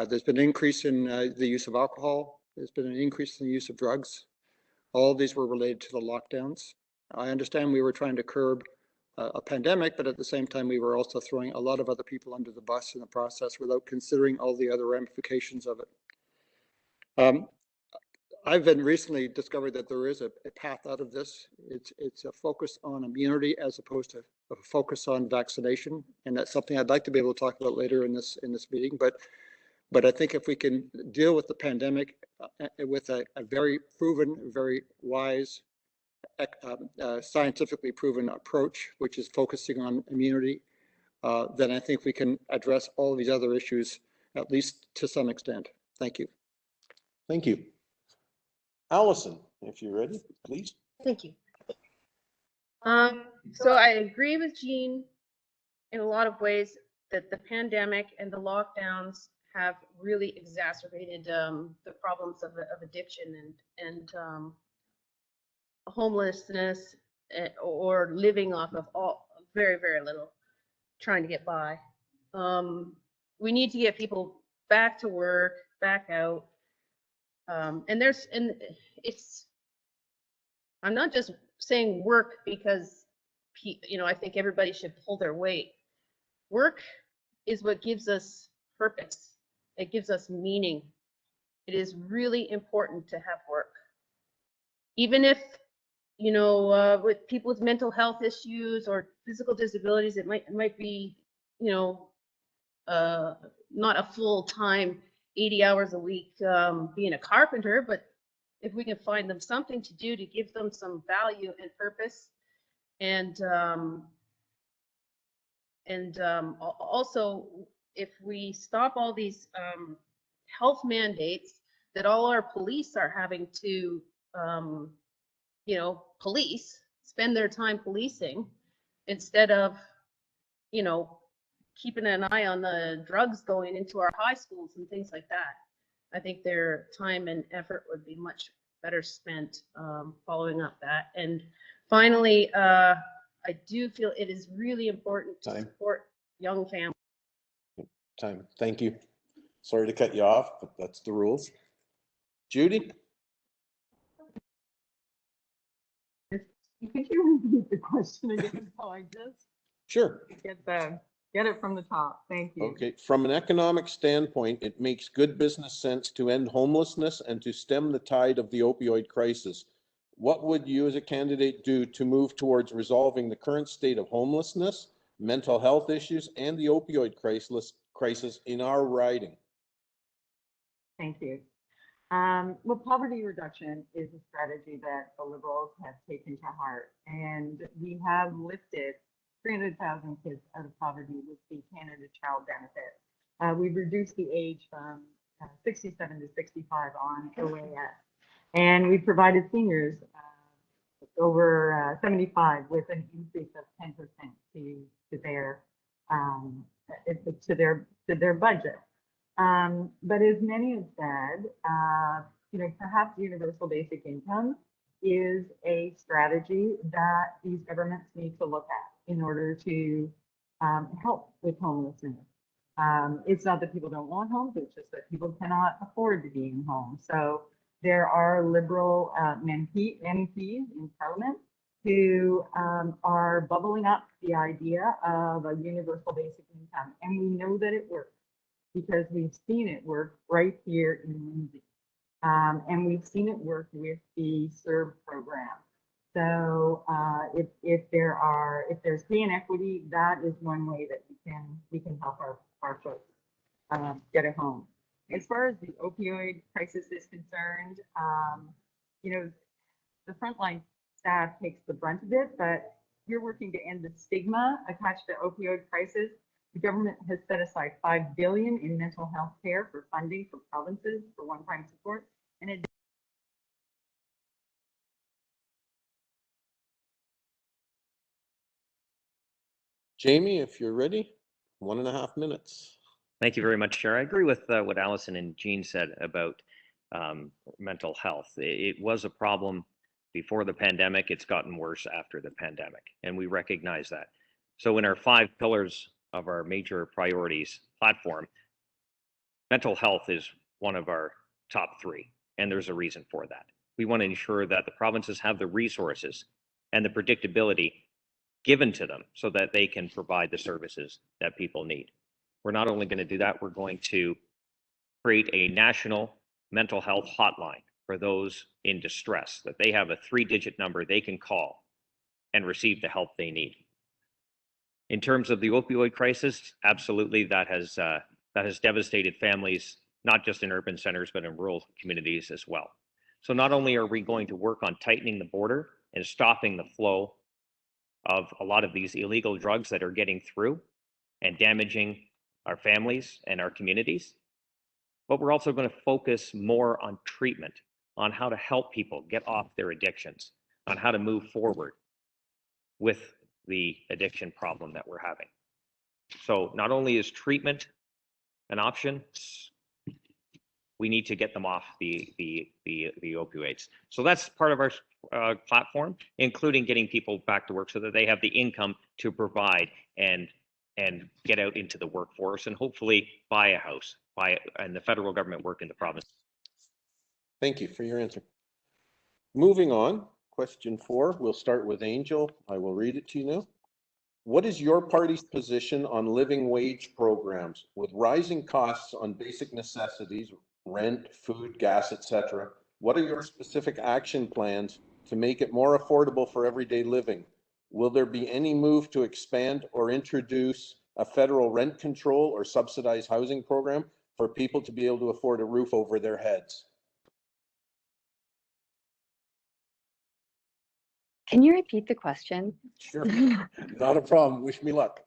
There's been an increase in the use of alcohol. There's been an increase in the use of drugs. All of these were related to the lockdowns. I understand we were trying to curb a pandemic, but at the same time, we were also throwing a lot of other people under the bus in the process without considering all the other ramifications of it. I've been recently discovered that there is a path out of this. It's a focus on immunity as opposed to a focus on vaccination, and that's something I'd like to be able to talk about later in this meeting. But I think if we can deal with the pandemic with a very proven, very wise, scientifically proven approach, which is focusing on immunity, then I think we can address all these other issues, at least to some extent. Thank you. Thank you. Alison, if you're ready, please. Thank you. So I agree with Jean in a lot of ways that the pandemic and the lockdowns have really exacerbated the problems of addiction and homelessness, or living off of very, very little, trying to get by. We need to get people back to work, back out. I'm not just saying work because, I think everybody should pull their weight. Work is what gives us purpose. It gives us meaning. It is really important to have work. Even if, with people with mental health issues or physical disabilities, it might be, not a full-time 80 hours a week being a carpenter, but if we can find them something to do to give them some value and purpose, and also if we stop all these health mandates that all our police are having to spend their time policing instead of keeping an eye on the drugs going into our high schools and things like that. I think their time and effort would be much better spent following up that. And finally, I do feel it is really important to support young families. Time. Thank you. Sorry to cut you off, but that's the rules. Judi? Could you repeat the question again? So I just Sure. get it from the top. Thank you. Okay. From an economic standpoint, it makes good business sense to end homelessness and to stem the tide of the opioid crisis. What would you as a candidate do to move towards resolving the current state of homelessness, mental health issues, and the opioid crisis in our riding? Thank you. Well, poverty reduction is a strategy that the Liberals have taken to heart, and we have lifted 300,000 kids out of poverty with the Canada Child Benefit. We've reduced the age from 67 to 65 on OAS, and we provided seniors over 75 with an increase of 10% to their budget. But as many have said, perhaps universal basic income is a strategy that these governments need to look at in order to help with homelessness. It's not that people don't want homes, it's just that people cannot afford to be in homes. So there are Liberal MPs in Parliament who are bubbling up the idea of a universal basic income. And we know that it works because we've seen it work right here in Lindsay. And we've seen it work with the SERB program. So if there's pay inequity, that is one way that we can help our folks get a home. As far as the opioid crisis is concerned, you know, the frontline staff takes the brunt of it, but you're working to end the stigma attached to opioid crisis. The government has set aside $5 billion in mental health care for funding for provinces for one-time support, and it Jamie, if you're ready, 1.5 minutes. Thank you very much, Chair. I agree with what Alison and Jean said about mental health. It was a problem before the pandemic. It's gotten worse after the pandemic, and we recognize that. So in our 5 pillars of our major priorities platform, mental health is one of our top 3, and there's a reason for that. We want to ensure that the provinces have the resources and the predictability given to them so that they can provide the services that people need. We're not only going to do that, we're going to create a national mental health hotline for those in distress, that they have a 3-digit number they can call and receive the help they need. In terms of the opioid crisis, absolutely, that has devastated families, not just in urban centers, but in rural communities as well. So not only are we going to work on tightening the border and stopping the flow of a lot of these illegal drugs that are getting through and damaging our families and our communities, but we're also going to focus more on treatment, on how to help people get off their addictions, on how to move forward with the addiction problem that we're having. So not only is treatment an option, we need to get them off the opioids. So that's part of our platform, including getting people back to work so that they have the income to provide and get out into the workforce and hopefully buy a house, and the federal government work in the province. Thank you for your answer. Moving on, question 4, we'll start with Angel. I will read it to you now. What is your party's position on living wage programs with rising costs on basic necessities, rent, food, gas, etc.? What are your specific action plans to make it more affordable for everyday living? Will there be any move to expand or introduce a federal rent control or subsidized housing program for people to be able to afford a roof over their heads? Can you repeat the question? Sure, not a problem. Wish me luck.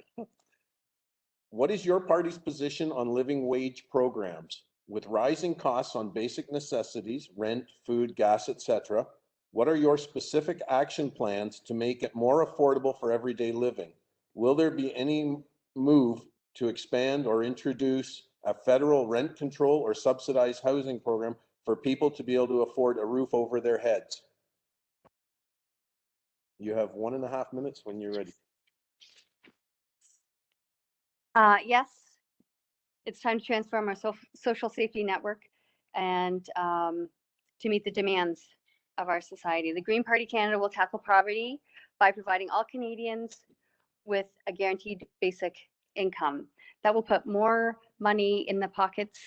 What is your party's position on living wage programs with rising costs on basic necessities, rent, food, gas, etc.? What are your specific action plans to make it more affordable for everyday living? Will there be any move to expand or introduce a federal rent control or subsidized housing program for people to be able to afford a roof over their heads? You have 1.5 minutes when you're ready. Yes, it's time to transform our social safety network and to meet the demands of our society. The Green Party Canada will tackle poverty by providing all Canadians with a guaranteed basic income. That will put more money in the pockets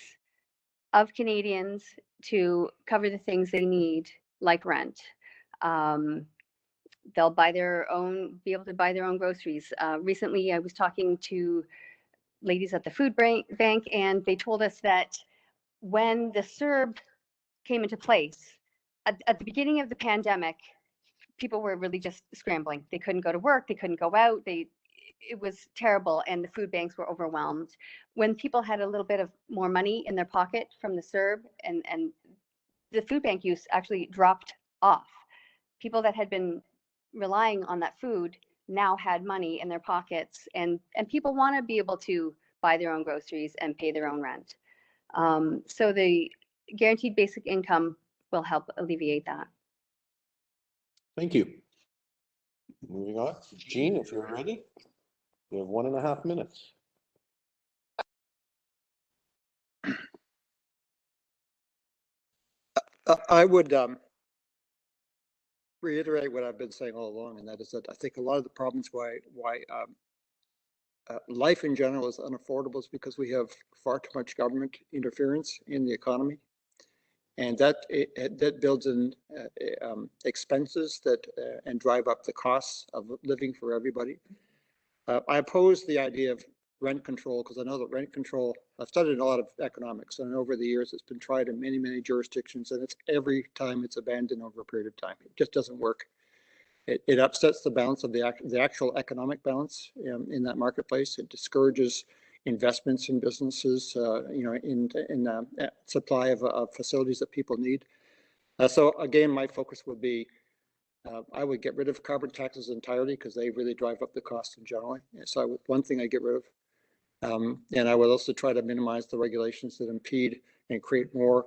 of Canadians to cover the things they need, like rent. They'll be able to buy their own groceries. Recently, I was talking to ladies at the food bank, and they told us that when the SERB came into place, at the beginning of the pandemic, people were really just scrambling. They couldn't go to work, they couldn't go out, it was terrible, and the food banks were overwhelmed. When people had a little bit of more money in their pocket from the SERB, and the food bank use actually dropped off. People that had been relying on that food now had money in their pockets, and people want to be able to buy their own groceries and pay their own rent. So the guaranteed basic income will help alleviate that. Thank you. Moving on, Jean, if you're ready, you have 1.5 minutes. I would reiterate what I've been saying all along, and that is that I think a lot of the problems why life in general is unaffordable is because we have far too much government interference in the economy, and that builds in expenses that and drive up the costs of living for everybody. I oppose the idea of rent control because I know that rent control, I've studied a lot of economics, and over the years it's been tried in many, many jurisdictions, and it's every time it's abandoned over a period of time. It just doesn't work. It upsets the balance of the actual economic balance in that marketplace. It discourages investments in businesses, in supply of facilities that people need. So again, my focus would be, I would get rid of carbon taxes entirely because they really drive up the cost in general. So one thing I get rid of, and I would also try to minimize the regulations that impede and create more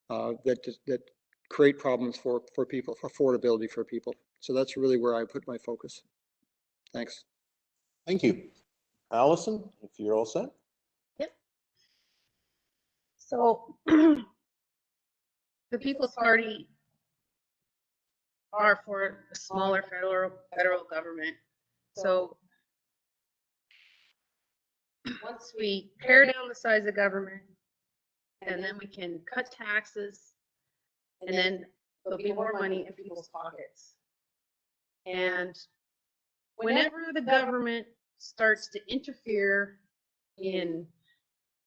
that create problems for people, for affordability for people. So that's really where I put my focus. Thanks. Thank you. Alison, if you're all set. Yep. So the People's Party are for a smaller federal government. So once we pare down the size of government, and then we can cut taxes, and then there'll be more money in people's pockets. And whenever the government starts to interfere in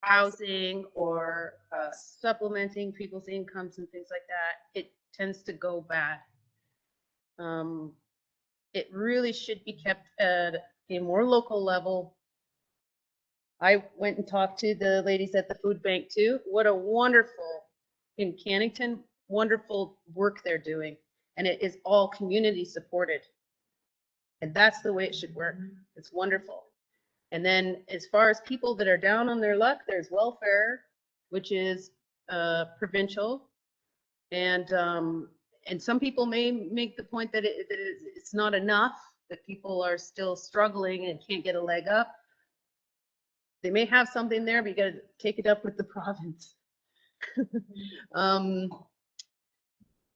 housing or supplementing people's incomes and things like that, it tends to go bad. It really should be kept at a more local level. I went and talked to the ladies at the food bank too. What a wonderful, in Cannington, wonderful work they're doing. And it is all community supported. And that's the way it should work. It's wonderful. And then as far as people that are down on their luck, there's welfare, which is provincial. And some people may make the point that it's not enough, that people are still struggling and can't get a leg up. They may have something there, but you got to take it up with the province.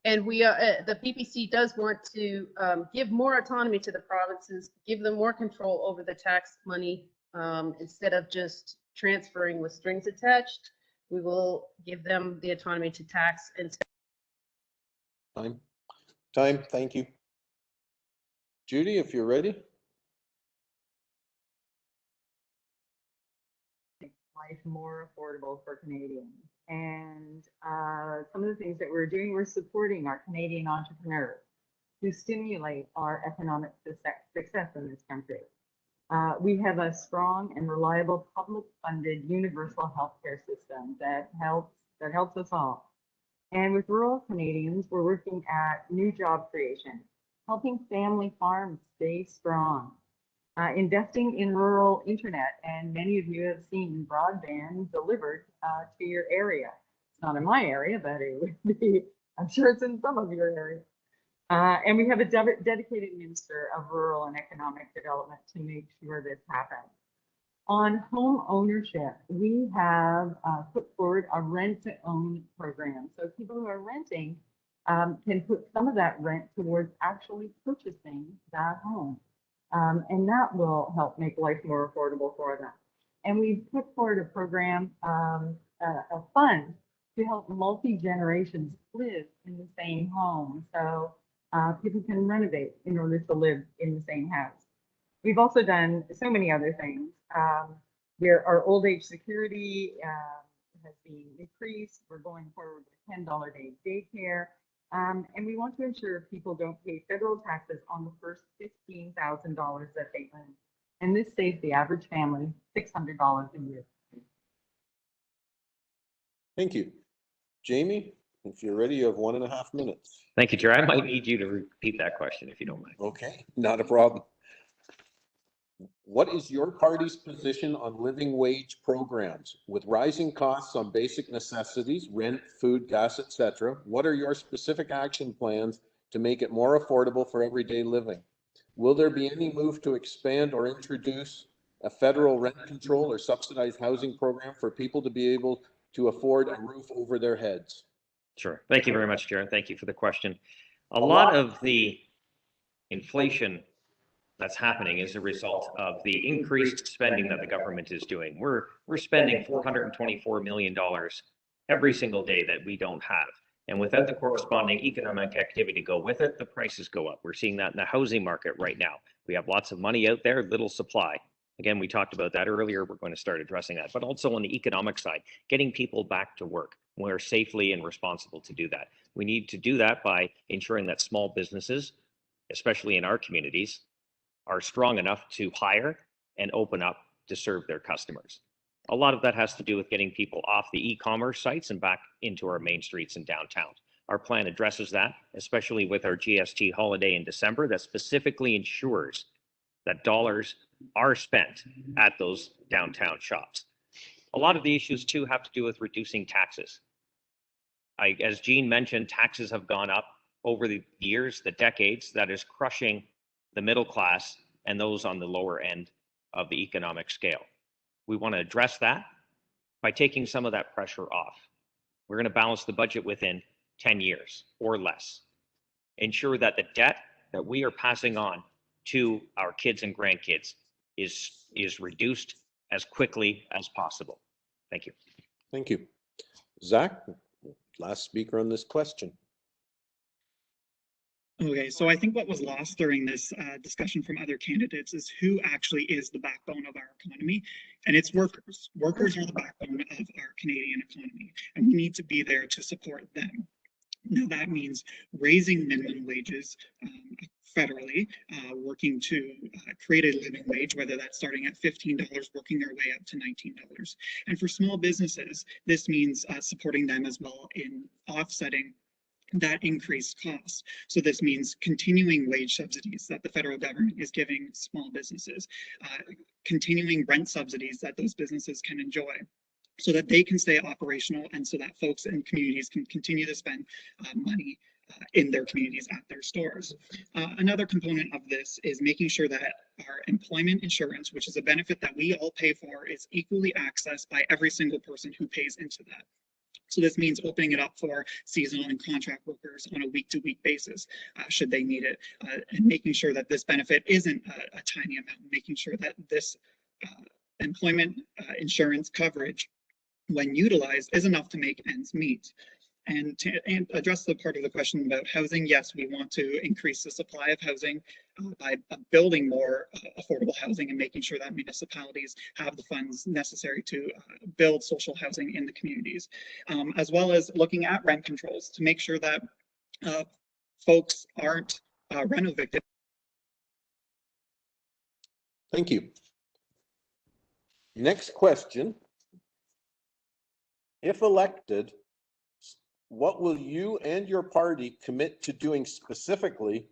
And we the PPC does want to give more autonomy to the provinces, give them more control over the tax money instead of just transferring with strings attached. We will give them the autonomy to tax and Time. Thank you. Judi, if you're ready. Life more affordable for Canadians. And some of the things that we're doing, we're supporting our Canadian entrepreneurs to stimulate our economic success in this country. We have a strong and reliable public funded universal healthcare system that helps us all. And with rural Canadians, we're working at new job creation, helping family farms stay strong, investing in rural internet, and many of you have seen broadband delivered to your area. It's not in my area, but it would be, I'm sure it's in some of your area. And we have a dedicated Minister of Rural and Economic Development to make sure this happens. On home ownership, we have put forward a rent-to-own program. So people who are renting can put some of that rent towards actually purchasing that home. And that will help make life more affordable for them. And we've put forward a program, a fund to help multi-generations live in the same home. So people can renovate in order to live in the same house. We've also done so many other things. Our old age security has been increased. We're going forward with $10 a day daycare. And we want to ensure people don't pay federal taxes on the first $15,000 that they earn. And this saves the average family $600 a year. Thank you. Jamie, if you're ready, you have 1.5 minutes. Thank you, Chair. I might need you to repeat that question if you don't mind. Okay, not a problem. What is your party's position on living wage programs? With rising costs on basic necessities, rent, food, gas, etc., what are your specific action plans to make it more affordable for everyday living? Will there be any move to expand or introduce a federal rent control or subsidized housing program for people to be able to afford a roof over their heads? Sure. Thank you very much, Chair, and thank you for the question. A lot of the inflation that's happening is a result of the increased spending that the government is doing. We're spending $424 million every single day that we don't have. And without the corresponding economic activity to go with it, the prices go up. We're seeing that in the housing market right now. We have lots of money out there, little supply. Again, we talked about that earlier. We're going to start addressing that, but also on the economic side, getting people back to work. We're safely and responsible to do that. We need to do that by ensuring that small businesses, especially in our communities, are strong enough to hire and open up to serve their customers. A lot of that has to do with getting people off the e-commerce sites and back into our main streets and downtown. Our plan addresses that, especially with our GST holiday in December, that specifically ensures that dollars are spent at those downtown shops. A lot of the issues too have to do with reducing taxes. As Jean mentioned, taxes have gone up over the years, the decades, that is crushing the middle class and those on the lower end of the economic scale. We want to address that by taking some of that pressure off. We're going to balance the budget within 10 years or less. Ensure that the debt that we are passing on to our kids and grandkids is reduced as quickly as possible. Thank you. Thank you. Zach, last speaker on this question. Okay, so I think what was lost during this discussion from other candidates is who actually is the backbone of our economy, and it's workers. Workers are the backbone of our Canadian economy, and we need to be there to support them. Now that means raising minimum wages federally, working to create a living wage, whether that's starting at $15, working our way up to $19. And for small businesses, this means supporting them as well in offsetting that increased cost. So this means continuing wage subsidies that the federal government is giving small businesses, continuing rent subsidies that those businesses can enjoy, so that they can stay operational and so that folks and communities can continue to spend money in their communities at their stores. Another component of this is making sure that our employment insurance, which is a benefit that we all pay for, is equally accessed by every single person who pays into that. So this means opening it up for seasonal and contract workers on a week-to-week basis, should they need it, and making sure that this benefit isn't a tiny amount, making sure that this employment insurance coverage, when utilized, is enough to make ends meet. And to address the part of the question about housing, yes, we want to increase the supply of housing by building more affordable housing and making sure that municipalities have the funds necessary to build social housing in the communities, as well as looking at rent controls to make sure that folks aren't rent evicted. Thank you. Next question. If elected, what will you and your party commit to doing specifically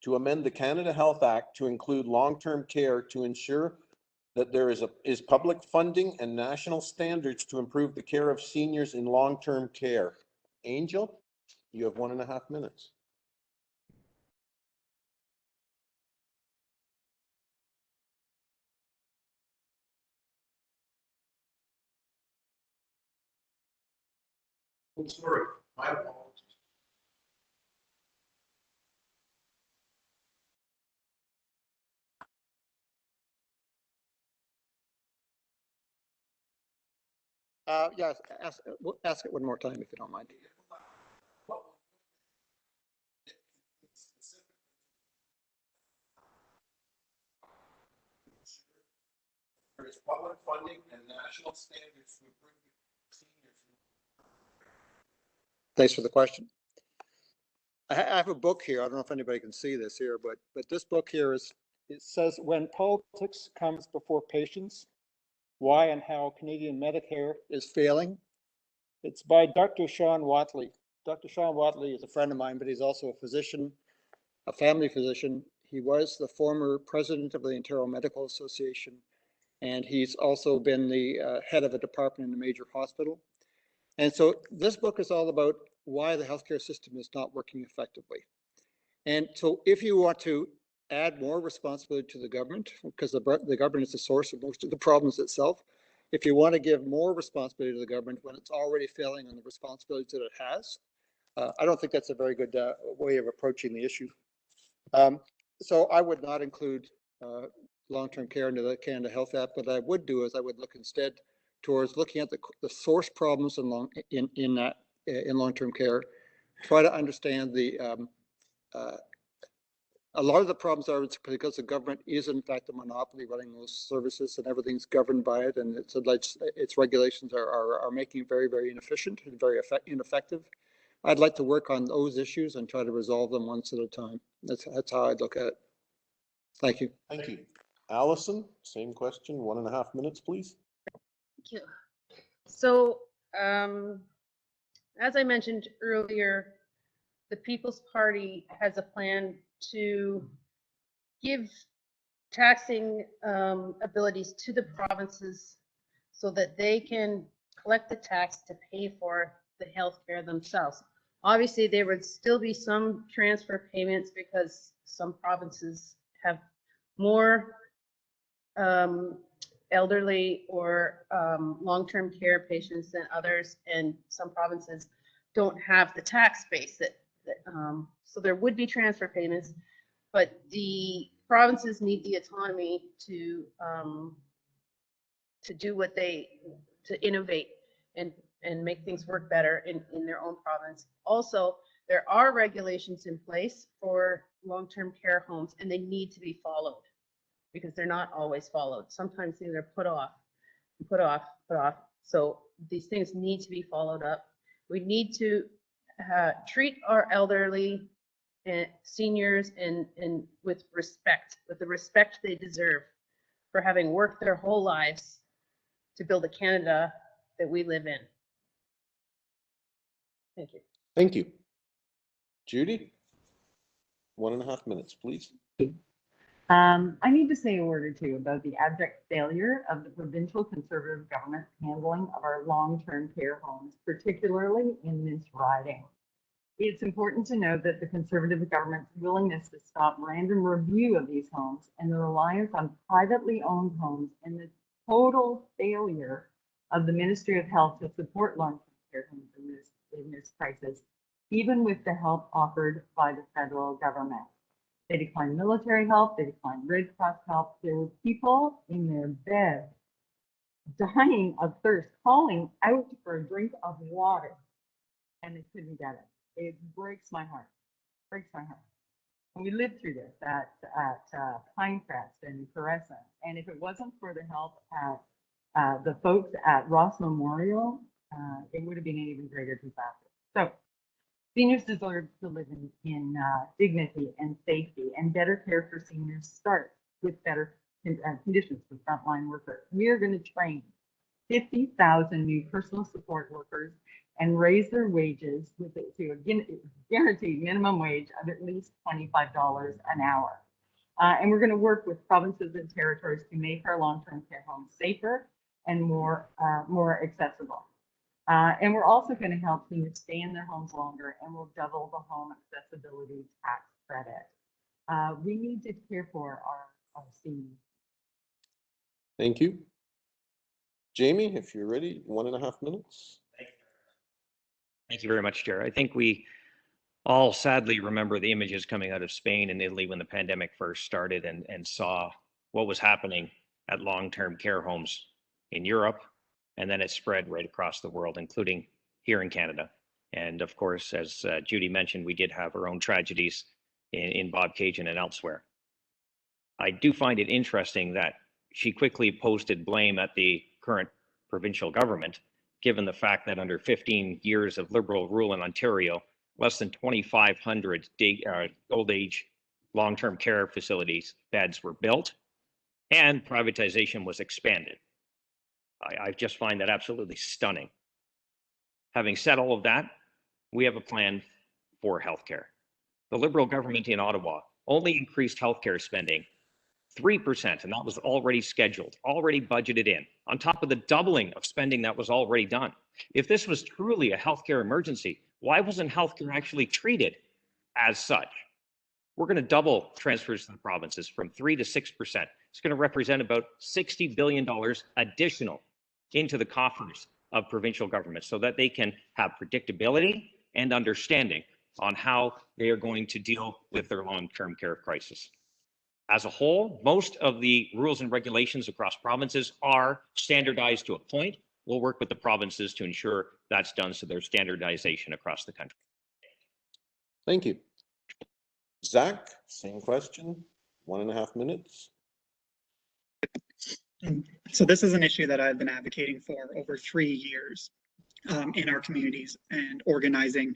to amend the Canada Health Act to include long-term care to ensure that there is public funding and national standards to improve the care of seniors in long-term care? Angel, you have 1.5 minutes. I'm sorry, my apologies. Yes, ask it one more time if you don't mind. There is public funding and national standards to improve seniors. Thanks for the question. I have a book here. I don't know if anybody can see this here, but this book here it says, When Politics Comes Before Patients, Why and How Canadian Medicare is Failing. It's by Dr. Sean Watley. Dr. Sean Watley is a friend of mine, but he's also a physician, a family physician. He was the former president of the Ontario Medical Association, and he's also been the head of a department in a major hospital. And so this book is all about why the healthcare system is not working effectively. And so if you want to add more responsibility to the government, because the government is the source of most of the problems itself, if you want to give more responsibility to the government when it's already failing on the responsibilities that it has, I don't think that's a very good way of approaching the issue. So I would not include long-term care into the Canada Health Act. What I would do is I would look instead towards looking at the source problems in long-term care, try to understand a lot of the problems are because the government is in fact a monopoly running those services, and everything's governed by it, and its regulations are making it very, very inefficient and very ineffective. I'd like to work on those issues and try to resolve them once at a time. That's how I'd look at it. Thank you. Thank you. Alison, same question, 1.5 minutes, please. Thank you. So, as I mentioned earlier, the People's Party has a plan to give taxing abilities to the provinces so that they can collect the tax to pay for the health care themselves. Obviously, there would still be some transfer payments because some provinces have more elderly or long-term care patients than others, and some provinces don't have the tax base so there would be transfer payments, but the provinces need the autonomy to do to innovate and make things work better in their own province. Also, there are regulations in place for long-term care homes, and they need to be followed because they're not always followed. Sometimes things are put off. So these things need to be followed up. We need to treat our elderly and seniors and with the respect they deserve for having worked their whole lives to build a Canada that we live in. Thank you. Thank you. Judi, 1.5 minutes, please. I need to say a word or two about the abject failure of the provincial Conservative government's handling of our long-term care homes, particularly in this riding. It's important to note that the Conservative government's willingness to stop random review of these homes and the reliance on privately owned homes and the total failure of the Ministry of Health to support long-term care homes in this crisis, even with the help offered by the federal government. They declined military help, they declined Red Cross help. There were people in their bed dying of thirst, calling out for a drink of water, and they couldn't get it. It breaks my heart, breaks my heart. And we lived through this at Pinecrest and Crescent, and if it wasn't for the help at the folks at Ross Memorial, it would have been an even greater disaster. So seniors deserve to live in dignity and safety, and better care for seniors starts with better conditions for frontline workers. We are going to train 50,000 new personal support workers and raise their wages to a guaranteed minimum wage of at least $25 an hour. And we're going to work with provinces and territories to make our long-term care homes safer and more accessible. And we're also going to help seniors stay in their homes longer, and we'll double the home accessibility tax credit. We need to care for our seniors. Thank you. Jamie, if you're ready, 1.5 minutes. Thank you very much, Chair. I think we all sadly remember the images coming out of Spain and Italy when the pandemic first started and saw what was happening at long-term care homes in Europe. And then it spread right across the world, including here in Canada. And of course, as Judi mentioned, we did have our own tragedies in Bobcaygeon and elsewhere. I do find it interesting that she quickly posted blame at the current provincial government, given the fact that under 15 years of Liberal rule in Ontario, less than 2,500 old age long-term care facilities beds were built and privatization was expanded. I just find that absolutely stunning. Having said all of that, we have a plan for healthcare. The Liberal government in Ottawa only increased healthcare spending 3%, and that was already scheduled, already budgeted in, on top of the doubling of spending that was already done. If this was truly a healthcare emergency, why wasn't healthcare actually treated as such? We're going to double transfers to the provinces from 3 to 6%. It's going to represent about $60 billion additional into the coffers of provincial governments so that they can have predictability and understanding on how they are going to deal with their long-term care crisis. As a whole, most of the rules and regulations across provinces are standardized to a point. We'll work with the provinces to ensure that's done, so there's standardization across the country. Thank you. Zach, same question, 1.5 minutes. So this is an issue that I've been advocating for over 3 years in our communities and organizing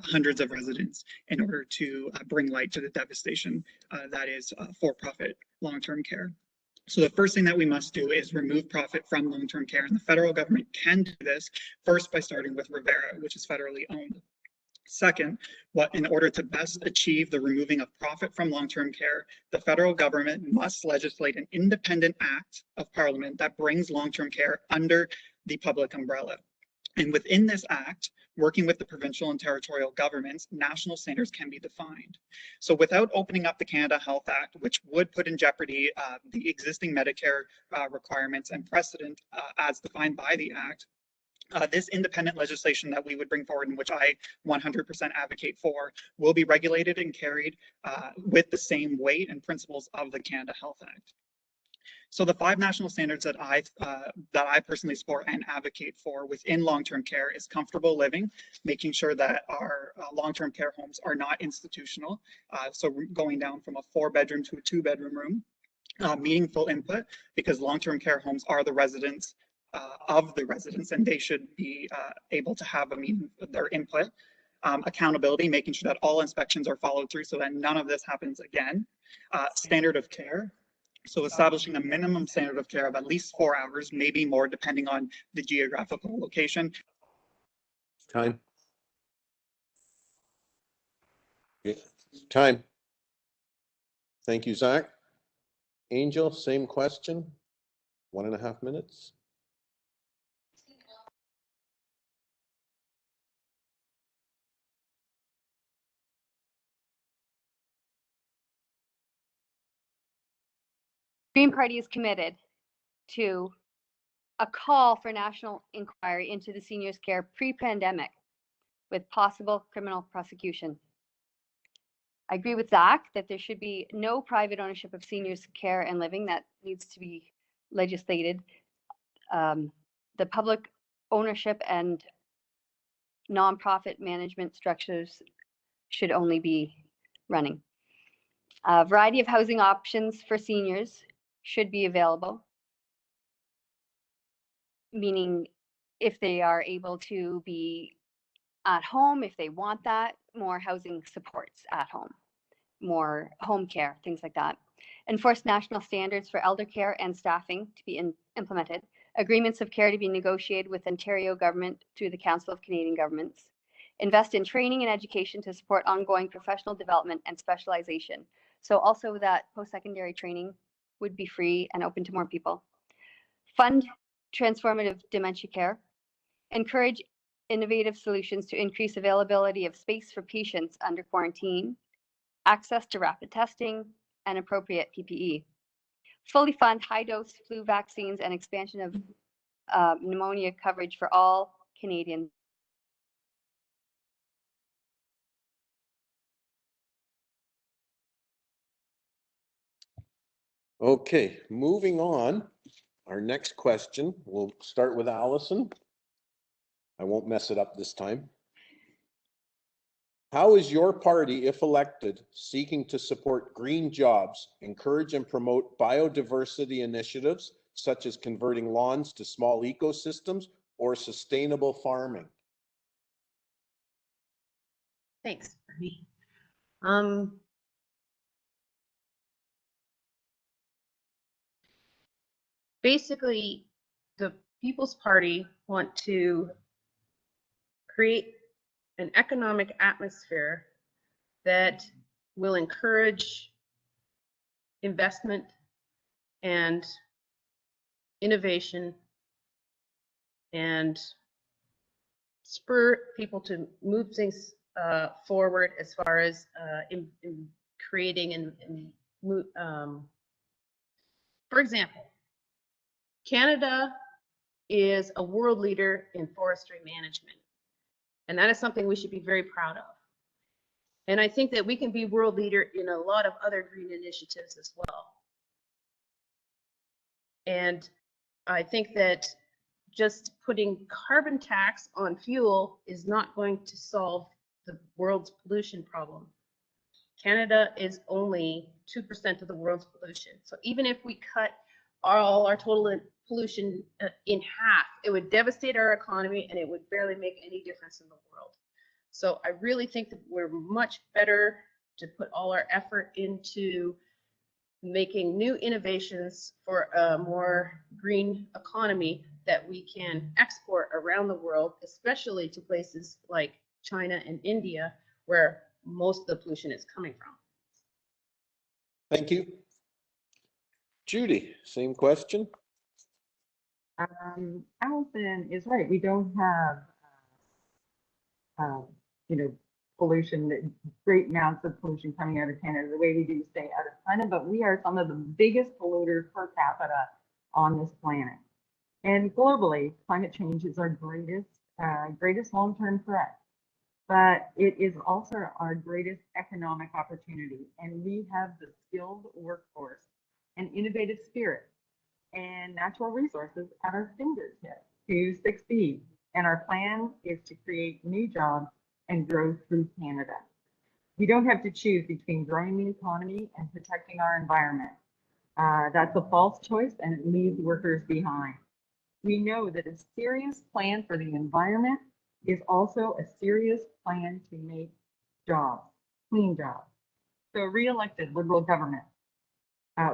hundreds of residents in order to bring light to the devastation that is for-profit long-term care. So the first thing that we must do is remove profit from long-term care, and the federal government can do this first by starting with Rivera, which is federally owned. Second, in order to best achieve the removing of profit from long-term care, the federal government must legislate an independent act of parliament that brings long-term care under the public umbrella. And within this act, working with the provincial and territorial governments, national standards can be defined. So without opening up the Canada Health Act, which would put in jeopardy the existing Medicare requirements and precedent as defined by the Act, this independent legislation that we would bring forward, and which I 100% advocate for, will be regulated and carried with the same weight and principles of the Canada Health Act. So the 5 national standards that I personally support and advocate for within long-term care is comfortable living, making sure that our long-term care homes are not institutional. So going down from a 4-bedroom to a 2-bedroom room. Meaningful input, because long-term care homes are the residents of the residents, and they should be able to have their input. Accountability, making sure that all inspections are followed through so that none of this happens again. Standard of care. So establishing a minimum standard of care of at least 4 hours, maybe more depending on the geographical location. Time. Okay. Time. Thank you, Zach. Angel, same question, 1.5 minutes. Green Party is committed to a call for national inquiry into the seniors' care pre-pandemic with possible criminal prosecution. I agree with Zach that there should be no private ownership of seniors' care and living. That needs to be legislated. The public ownership and nonprofit management structures should only be running. A variety of housing options for seniors should be available, meaning if they are able to be at home, if they want that, more housing supports at home, more home care, things like that. Enforce national standards for elder care and staffing to be implemented. Agreements of care to be negotiated with Ontario government through the Council of Canadian Governments. Invest in training and education to support ongoing professional development and specialization. So also that post-secondary training would be free and open to more people. Fund transformative dementia care. Encourage innovative solutions to increase availability of space for patients under quarantine, access to rapid testing, and appropriate PPE. Fully fund high-dose flu vaccines and expansion of pneumonia coverage for all Canadians. Okay, moving on. Our next question, we'll start with Alison. I won't mess it up this time. How is your party, if elected, seeking to support green jobs, encourage and promote biodiversity initiatives, such as converting lawns to small ecosystems or sustainable farming? Thanks, Bernie. Basically, the People's Party want to create an economic atmosphere that will encourage investment and innovation and spur people to move things forward as far as in creating and for example, Canada is a world leader in forestry management. And that is something we should be very proud of. And I think that we can be world leader in a lot of other green initiatives as well. And I think that just putting carbon tax on fuel is not going to solve the world's pollution problem. Canada is only 2% of the world's pollution. So even if we cut all our total pollution in half, it would devastate our economy and it would barely make any difference in the world. So I really think that we're much better to put all our effort into making new innovations for a more green economy that we can export around the world, especially to places like China and India, where most of the pollution is coming from. Thank you. Judi, same question. Alison is right. We don't have, pollution, great amounts of pollution coming out of Canada the way we do stay out of China, but we are some of the biggest polluters per capita on this planet. And globally, climate change is our greatest long-term threat, but it is also our greatest economic opportunity. And we have the skilled workforce and innovative spirit and natural resources at our fingertips to succeed. And our plan is to create new jobs and grow through Canada. We don't have to choose between growing the economy and protecting our environment. That's a false choice and it leaves workers behind. We know that a serious plan for the environment is also a serious plan to make jobs, clean jobs. So a re-elected Liberal government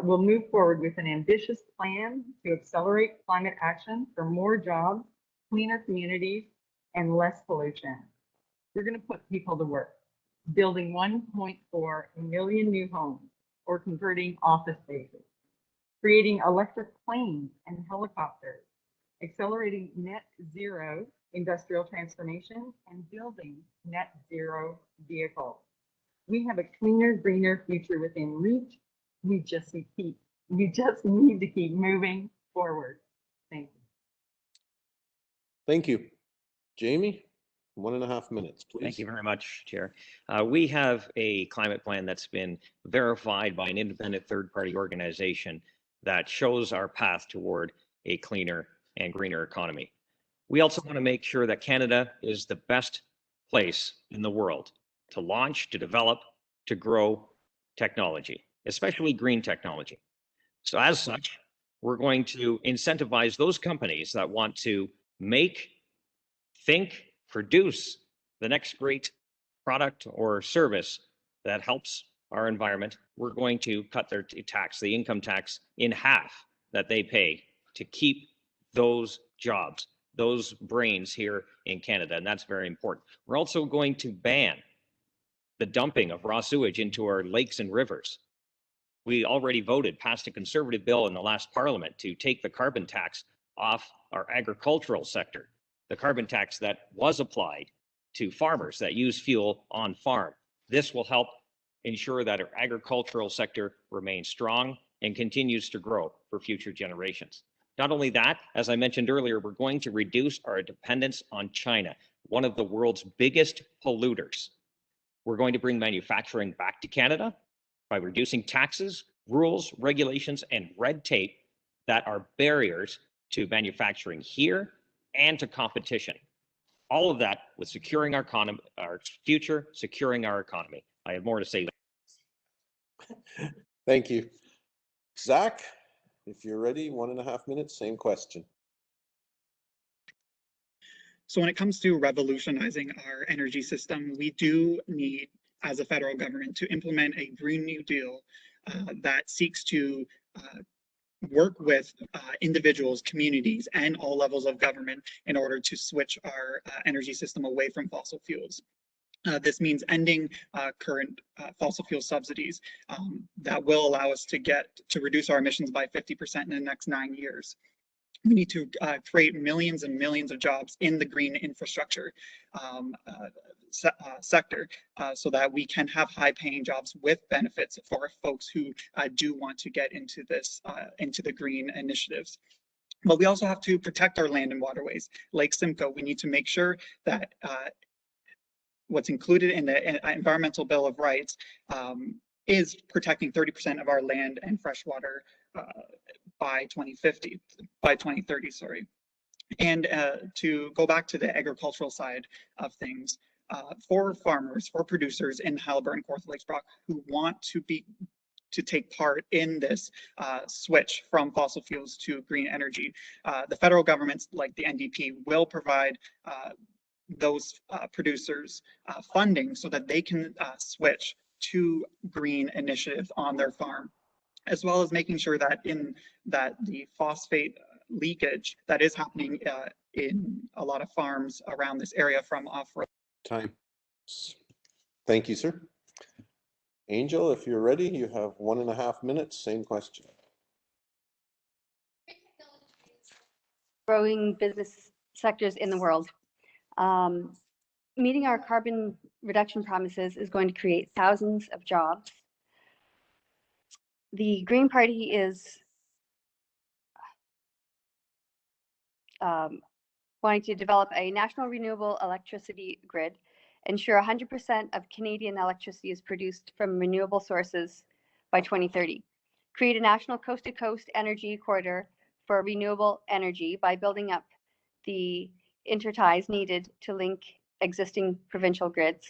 will move forward with an ambitious plan to accelerate climate action for more jobs, cleaner communities, and less pollution. We're going to put people to work, building 1.4 million new homes or converting office spaces, creating electric planes and helicopters, accelerating net zero industrial transformation, and building net zero vehicles. We have a cleaner, greener future within reach. We just need to keep moving forward. Thank you. Thank you. Jamie, 1.5 minutes, please. Thank you very much, Chair. We have a climate plan that's been verified by an independent third-party organization that shows our path toward a cleaner and greener economy. We also want to make sure that Canada is the best place in the world to launch, to develop, to grow technology, especially green technology. So as such, we're going to incentivize those companies that want to make, think, produce the next great product or service that helps our environment. We're going to cut their tax, the income tax, in half that they pay to keep those jobs, those brains here in Canada, and that's very important. We're also going to ban the dumping of raw sewage into our lakes and rivers. We already passed a conservative bill in the last parliament to take the carbon tax off our agricultural sector, the carbon tax that was applied to farmers that use fuel on farm. This will help ensure that our agricultural sector remains strong and continues to grow for future generations. Not only that, as I mentioned earlier, we're going to reduce our dependence on China, one of the world's biggest polluters. We're going to bring manufacturing back to Canada by reducing taxes, rules, regulations, and red tape that are barriers to manufacturing here and to competition. All of that with securing our future, securing our economy. I have more to say. Thank you. Zach, if you're ready, 1.5 minutes, same question. So when it comes to revolutionizing our energy system, we do need, as a federal government, to implement a Green New Deal that seeks to work with individuals, communities, and all levels of government in order to switch our energy system away from fossil fuels. This means ending current fossil fuel subsidies that will allow us to reduce our emissions by 50% in the next 9 years. We need to create millions and millions of jobs in the green infrastructure sector so that we can have high-paying jobs with benefits for folks who do want to get into this, into the green initiatives. But we also have to protect our land and waterways. Like Simcoe, we need to make sure that what's included in the Environmental Bill of Rights is protecting 30% of our land and freshwater by 2030, sorry. And to go back to the agricultural side of things, for farmers, for producers in Haliburton, Kawartha Lakes Brock who want to take part in this switch from fossil fuels to green energy, the federal governments like the NDP will provide those producers funding so that they can switch to green initiatives on their farm, as well as making sure that the phosphate leakage that is happening in a lot of farms around this area from off-road. Time. Thank you, sir. Angel, if you're ready, you have 1.5 minutes. Same question. Growing business sectors in the world. Meeting our carbon reduction promises is going to create thousands of jobs. The Green Party is wanting to develop a national renewable electricity grid, ensure 100% of Canadian electricity is produced from renewable sources by 2030, create a national coast-to-coast energy corridor for renewable energy by building up the interties needed to link existing provincial grids,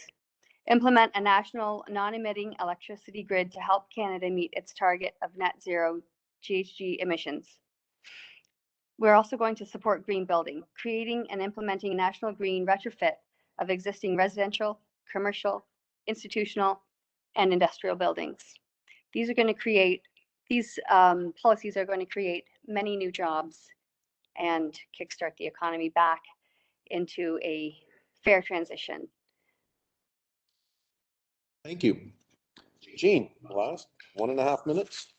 implement a national non-emitting electricity grid to help Canada meet its target of net zero GHG emissions. We're also going to support green building, creating and implementing a national green retrofit of existing residential, commercial, institutional, and industrial buildings. These policies are going to create many new jobs and kickstart the economy back into a fair transition. Thank you. Jean, last 1.5 minutes.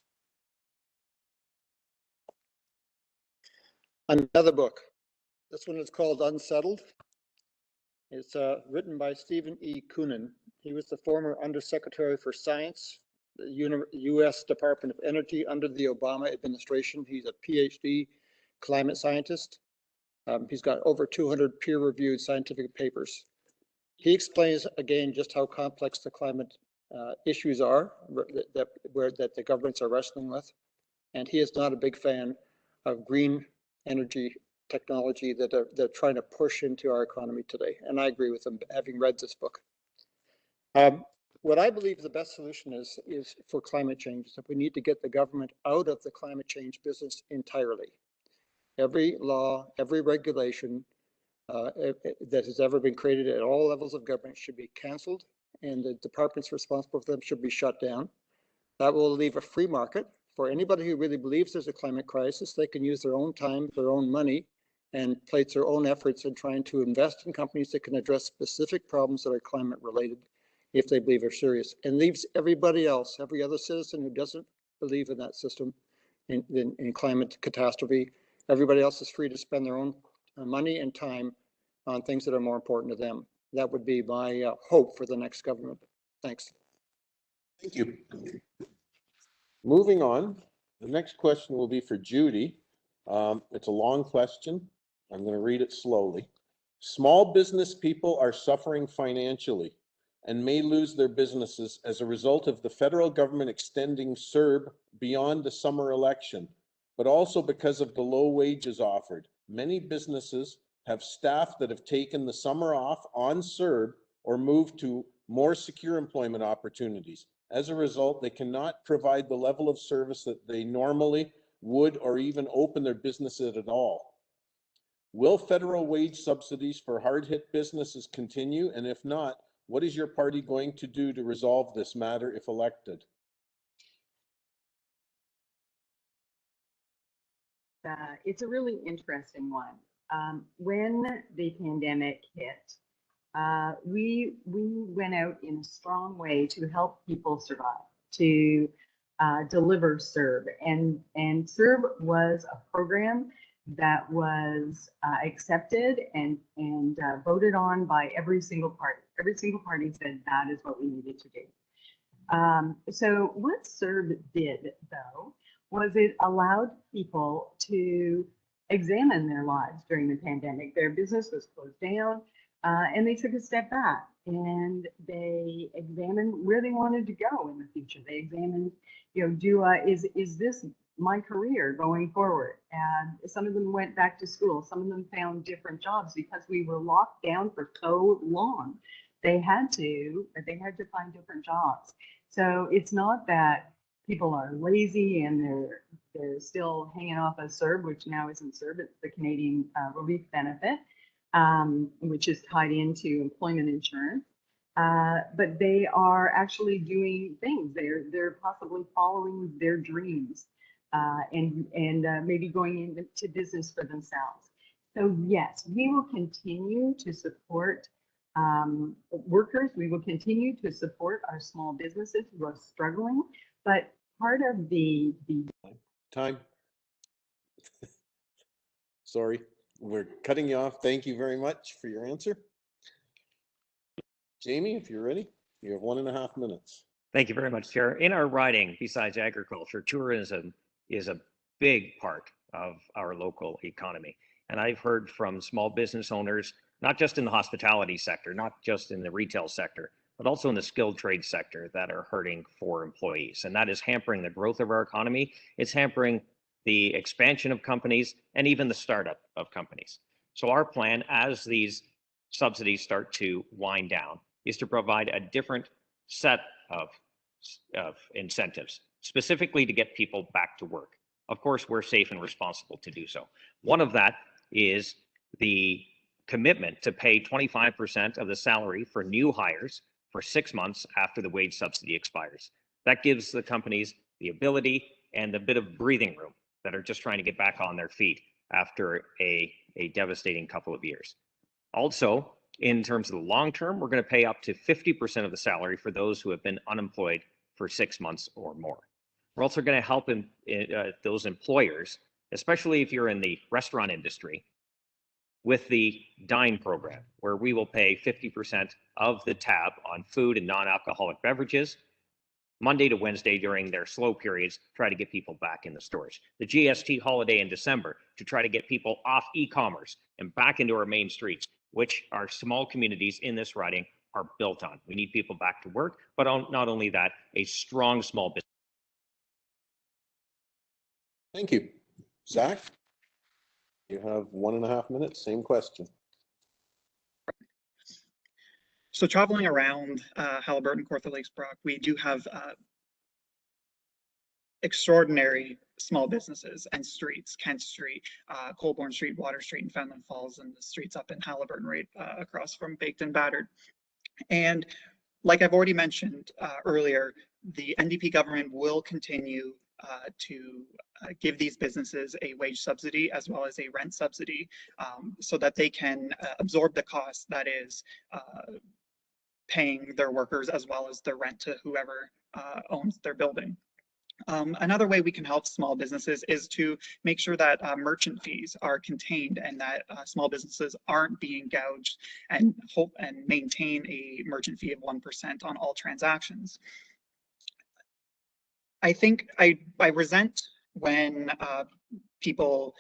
Another book. This one is called Unsettled. It's written by Stephen E. Koonin. He was the former Undersecretary for Science, the U.S. Department of Energy under the Obama administration. He's a PhD climate scientist. He's got over 200 peer-reviewed scientific papers. He explains again just how complex the climate issues are that the governments are wrestling with. And he is not a big fan of green energy technology that they're trying to push into our economy today. And I agree with him, having read this book. What I believe the best solution is for climate change is that we need to get the government out of the climate change business entirely. Every law, every regulation that has ever been created at all levels of government should be canceled, and the departments responsible for them should be shut down. That will leave a free market for anybody who really believes there's a climate crisis. They can use their own time, their own money, and place their own efforts in trying to invest in companies that can address specific problems that are climate related if they believe are serious, and leaves everybody else, every other citizen who doesn't believe in that system, in climate catastrophe, everybody else is free to spend their own money and time on things that are more important to them. That would be my hope for the next government. Thanks. Thank you. Moving on, the next question will be for Judi. It's a long question. I'm going to read it slowly. Small business people are suffering financially and may lose their businesses as a result of the federal government extending CERB beyond the summer election, but also because of the low wages offered. Many businesses have staff that have taken the summer off on CERB or moved to more secure employment opportunities. As a result, they cannot provide the level of service that they normally would or even open their businesses at all. Will federal wage subsidies for hard-hit businesses continue? And if not, what is your party going to do to resolve this matter if elected? It's a really interesting one. When the pandemic hit, we went out in a strong way to help people survive, to deliver CERB. And CERB was a program that was accepted and voted on by every single party. Every single party said that is what we needed to do. So what CERB did, though, was it allowed people to examine their lives during the pandemic. Their business was closed down. And they took a step back and they examined where they wanted to go in the future. They examined, is this my career going forward? And some of them went back to school. Some of them found different jobs because we were locked down for so long. They had to find different jobs. So it's not that people are lazy and they're still hanging off a CERB, which now isn't CERB, it's the Canadian Relief Benefit, which is tied into employment insurance. But they are actually doing things. They're possibly following their dreams and maybe going into business for themselves. So yes, we will continue to support workers. We will continue to support our small businesses who are struggling. But part of the Time. Sorry, we're cutting you off. Thank you very much for your answer. Jamie, if you're ready, you have 1.5 minutes. Thank you very much, Chair. In our riding, besides agriculture, tourism is a big part of our local economy. And I've heard from small business owners, not just in the hospitality sector, not just in the retail sector, but also in the skilled trade sector, that are hurting for employees. And that is hampering the growth of our economy. It's hampering the expansion of companies and even the startup of companies. So our plan, as these subsidies start to wind down, is to provide a different set of incentives, specifically to get people back to work. Of course, we're safe and responsible to do so. One of that is the commitment to pay 25% of the salary for new hires for 6 months after the wage subsidy expires. That gives the companies the ability and a bit of breathing room that are just trying to get back on their feet after a devastating couple of years. Also, in terms of the long term, we're going to pay up to 50% of the salary for those who have been unemployed for 6 months or more. We're also going to help those employers, especially if you're in the restaurant industry, with the Dine program, where we will pay 50% of the tab on food and non-alcoholic beverages Monday to Wednesday during their slow periods, try to get people back in the stores. The GST holiday in December to try to get people off e-commerce and back into our main streets, which our small communities in this riding are built on. We need people back to work, but not only that, a strong small business. Thank you. Zach, you have 1.5 minutes, same question. So traveling around Haliburton, Kawartha Lakes Brock, we do have extraordinary small businesses and streets, Kent Street, Colborne Street, Water Street, and Fenelon Falls, and the streets up in Haliburton right across from Baked and Battered. And like I've already mentioned earlier, the NDP government will continue to give these businesses a wage subsidy as well as a rent subsidy so that they can absorb the cost that is paying their workers as well as the rent to whoever owns their building. Another way we can help small businesses is to make sure that merchant fees are contained and that small businesses aren't being gouged, and maintain a merchant fee of 1% on all transactions. I think I resent when people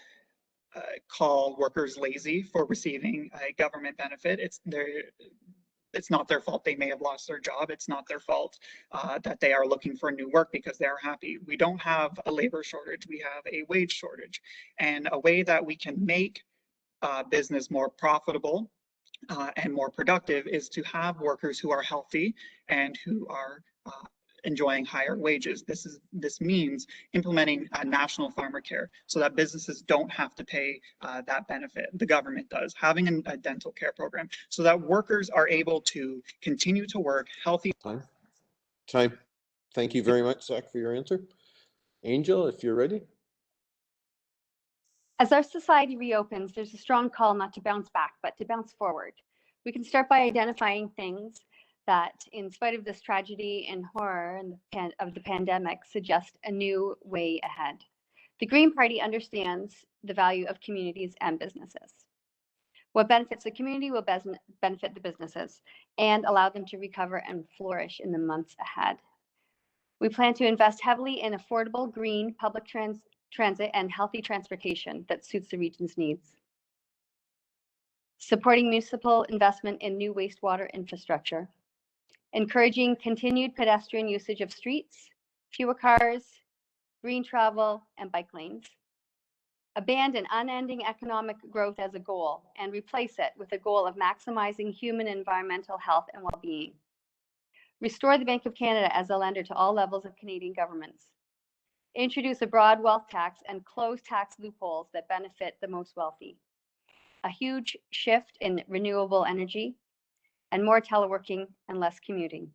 call workers lazy for receiving a government benefit. It's not their fault they may have lost their job. It's not their fault that they are looking for new work because they're happy. We don't have a labor shortage, we have a wage shortage. And a way that we can make business more profitable and more productive is to have workers who are healthy and who are enjoying higher wages. This means implementing national farmer care so that businesses don't have to pay that benefit. The government does. Having a dental care program so that workers are able to continue to work healthy. Time. Thank you very much, Zach, for your answer. Angel, if you're ready. As our society reopens, there's a strong call not to bounce back, but to bounce forward. We can start by identifying things that, in spite of this tragedy and horror of the pandemic, suggest a new way ahead. The Green Party understands the value of communities and businesses. What benefits the community will benefit the businesses and allow them to recover and flourish in the months ahead. We plan to invest heavily in affordable, green, public transit and healthy transportation that suits the region's needs. supporting municipal investment in new wastewater infrastructure, encouraging continued pedestrian usage of streets, fewer cars, green travel, and bike lanes, abandon unending economic growth as a goal and replace it with a goal of maximizing human and environmental health and well-being, restore the Bank of Canada as a lender to all levels of Canadian governments, introduce a broad wealth tax and close tax loopholes that benefit the most wealthy, a huge shift in renewable energy, and more teleworking and less commuting.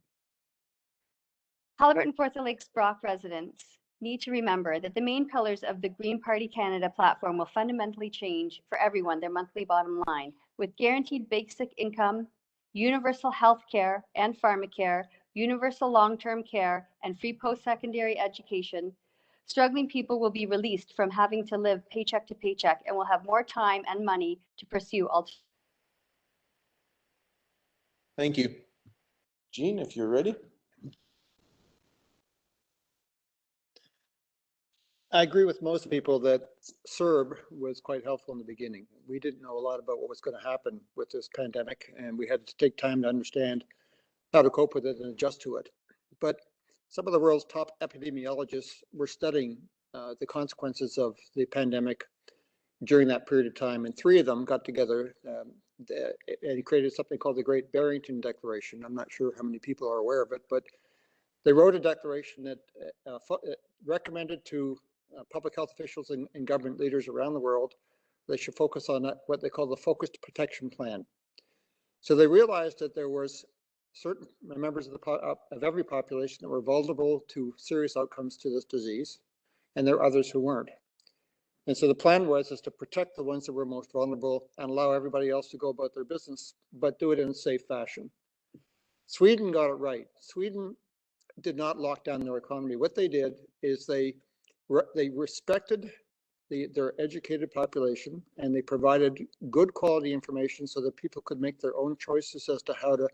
Haliburton Kawartha Lakes Brock residents need to remember that the main pillars of the Green Party Canada platform will fundamentally change for everyone their monthly bottom line, with guaranteed basic income, universal health care and pharmacare, universal long-term care, and free post-secondary education. Struggling people will be released from having to live paycheck to paycheck and will have more time and money to pursue alternatives. Thank you. Jean, if you're ready. I agree with most people that CERB was quite helpful in the beginning. We didn't know a lot about what was going to happen with this pandemic, and we had to take time to understand how to cope with it and adjust to it. But some of the world's top epidemiologists were studying the consequences of the pandemic during that period of time, and three of them got together and created something called the Great Barrington Declaration. I'm not sure how many people are aware of it, but they wrote a declaration that recommended to public health officials and government leaders around the world they should focus on what they call the focused protection plan. So they realized that there was certain members of every population that were vulnerable to serious outcomes to this disease, and there are others who weren't. And so the plan was to protect the ones that were most vulnerable and allow everybody else to go about their business, but do it in a safe fashion. Sweden got it right. Sweden did not lock down their economy. What they did is they respected their educated population, and they provided good quality information so that people could make their own choices as to how to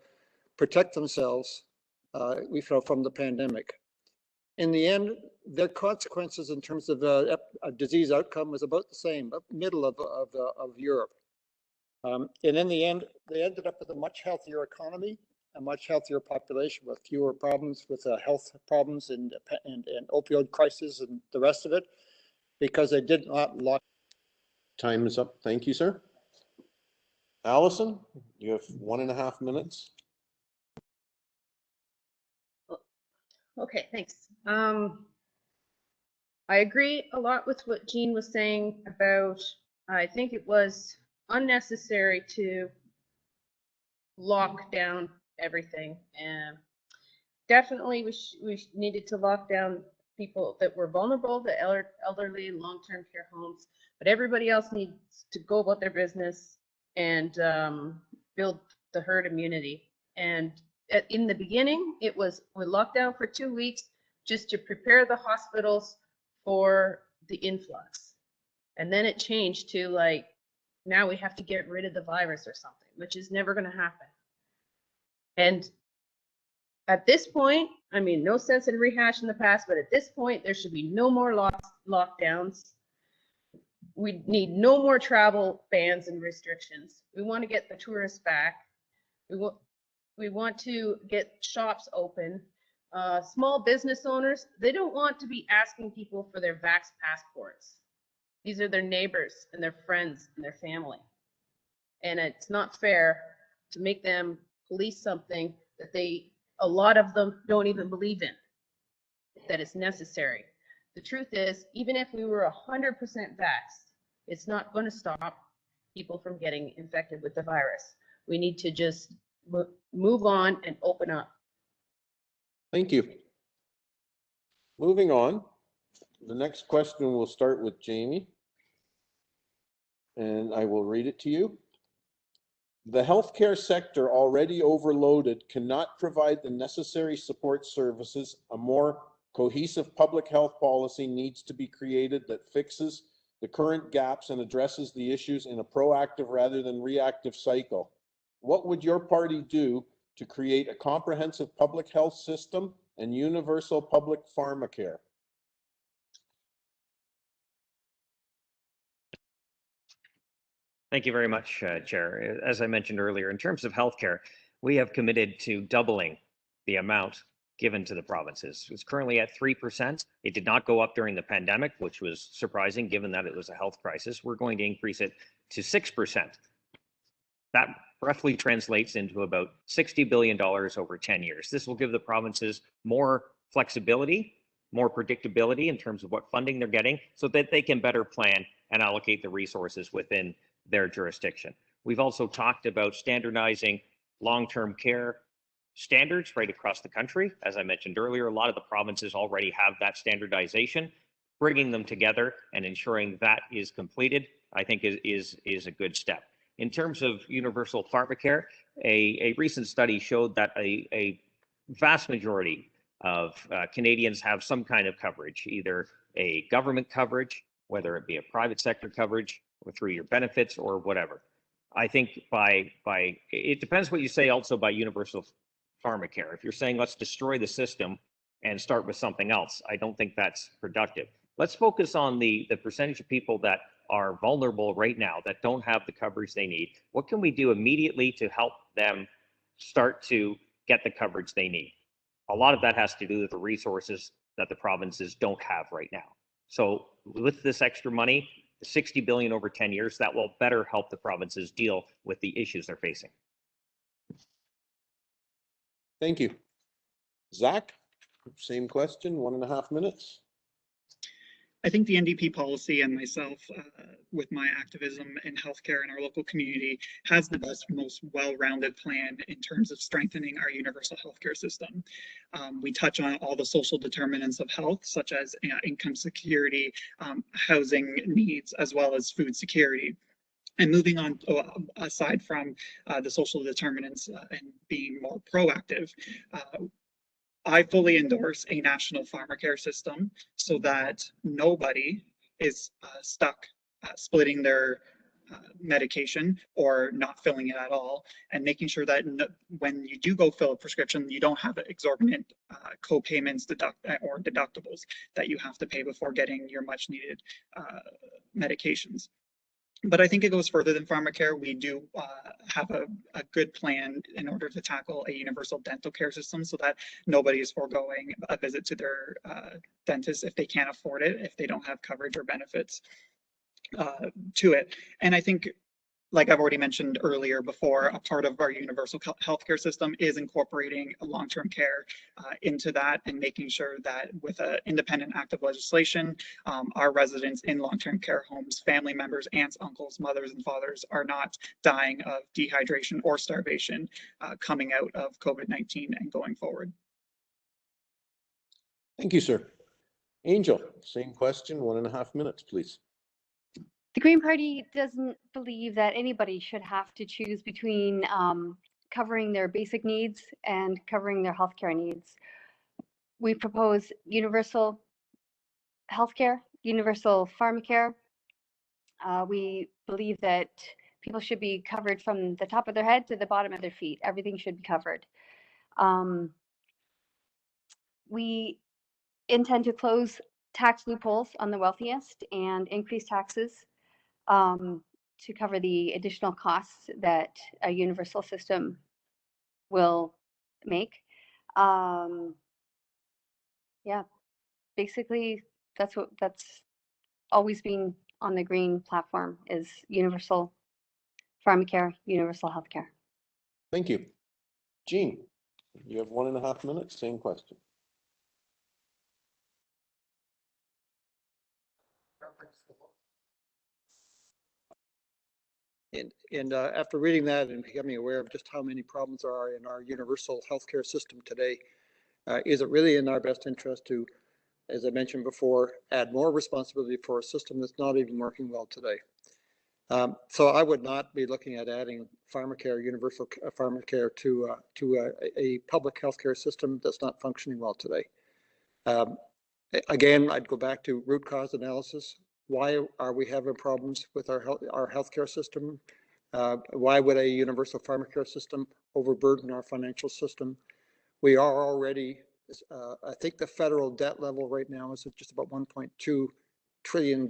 protect themselves from the pandemic. In the end, their consequences in terms of a disease outcome was about the same, middle of Europe. And in the end, they ended up with a much healthier economy, a much healthier population with fewer problems with health problems and opioid crisis and the rest of it, because they did not lock. Time is up. Thank you, sir. Alison, you have 1.5 minutes. Okay, thanks. I agree a lot with what Jean was saying about, I think it was unnecessary to lock down everything. And definitely we needed to lock down people that were vulnerable, the elderly, long-term care homes, but everybody else needs to go about their business and build the herd immunity. And in the beginning, it was we locked down for 2 weeks just to prepare the hospitals for the influx. And then it changed to like, now we have to get rid of the virus or something, which is never going to happen. And at this point, I mean, no sense in rehashing the past, but at this point, there should be no more lockdowns. We need no more travel bans and restrictions. We want to get the tourists back. We want to get shops open. Small business owners, they don't want to be asking people for their vax passports. These are their neighbors and their friends and their family. And it's not fair to make them police something that a lot of them don't even believe in, that it's necessary. The truth is, even if we were 100% vaxxed, it's not going to stop people from getting infected with the virus. We need to just move on and open up. Thank you. Moving on, the next question will start with Jamie, and I will read it to you. The healthcare sector, already overloaded, cannot provide the necessary support services. A more cohesive public health policy needs to be created that fixes the current gaps and addresses the issues in a proactive rather than reactive cycle. What would your party do to create a comprehensive public health system and universal public pharmacare? Thank you very much, Chair. As I mentioned earlier, in terms of healthcare, we have committed to doubling the amount given to the provinces. It's currently at 3%. It did not go up during the pandemic, which was surprising given that it was a health crisis. We're going to increase it to 6%. That roughly translates into about $60 billion over 10 years. This will give the provinces more flexibility, more predictability in terms of what funding they're getting so that they can better plan and allocate the resources within their jurisdiction. We've also talked about standardizing long-term care standards right across the country. As I mentioned earlier, a lot of the provinces already have that standardization. Bringing them together and ensuring that is completed, I think is a good step. In terms of universal pharmacare, a recent study showed that a vast majority of Canadians have some kind of coverage, either a government coverage, whether it be a private sector coverage, or through your benefits or whatever. I think it depends what you say also by universal pharmacare. If you're saying let's destroy the system and start with something else, I don't think that's productive. Let's focus on the percentage of people that are vulnerable right now, that don't have the coverage they need. What can we do immediately to help them start to get the coverage they need? A lot of that has to do with the resources that the provinces don't have right now. So with this extra money, 60 billion over 10 years, that will better help the provinces deal with the issues they're facing. Thank you. Zach, same question, 1.5 minutes. I think the NDP policy and myself, with my activism in healthcare in our local community, has the best, most well-rounded plan in terms of strengthening our universal healthcare system. We touch on all the social determinants of health, such as income security, housing needs, as well as food security. And moving on, aside from the social determinants and being more proactive, I fully endorse a national pharmacare system so that nobody is stuck splitting their medication or not filling it at all, and making sure that when you do go fill a prescription, you don't have exorbitant co-payments or deductibles that you have to pay before getting your much needed medications. But I think it goes further than pharmacare. We do have a good plan in order to tackle a universal dental care system so that nobody is foregoing a visit to their dentist if they can't afford it, if they don't have coverage or benefits to it. And I think, like I've already mentioned earlier before, a part of our universal healthcare system is incorporating long-term care into that and making sure that with an independent act of legislation, our residents in long-term care homes, family members, aunts, uncles, mothers, and fathers are not dying of dehydration or starvation coming out of COVID-19 and going forward. Thank you, sir. Angel, same question, 1.5 minutes, please. The Green Party doesn't believe that anybody should have to choose between covering their basic needs and covering their healthcare needs. We propose universal healthcare, universal pharmacare. We believe that people should be covered from the top of their head to the bottom of their feet. Everything should be covered. We intend to close tax loopholes on the wealthiest and increase taxes to cover the additional costs that a universal system will make. Yeah, basically that's always been on the Green platform, is universal pharmacare, universal healthcare. Thank you. Jean, you have 1.5 minutes, same question. And after reading that and becoming aware of just how many problems there are in our universal healthcare system today, is it really in our best interest to, as I mentioned before, add more responsibility for a system that's not even working well today? So I would not be looking at adding pharmacare, universal pharmacare to a public healthcare system that's not functioning well today. Again, I'd go back to root cause analysis. Why are we having problems with our healthcare system? Why would a universal pharmacare system overburden our financial system? We are already, I think the federal debt level right now is at just about $1.2 trillion.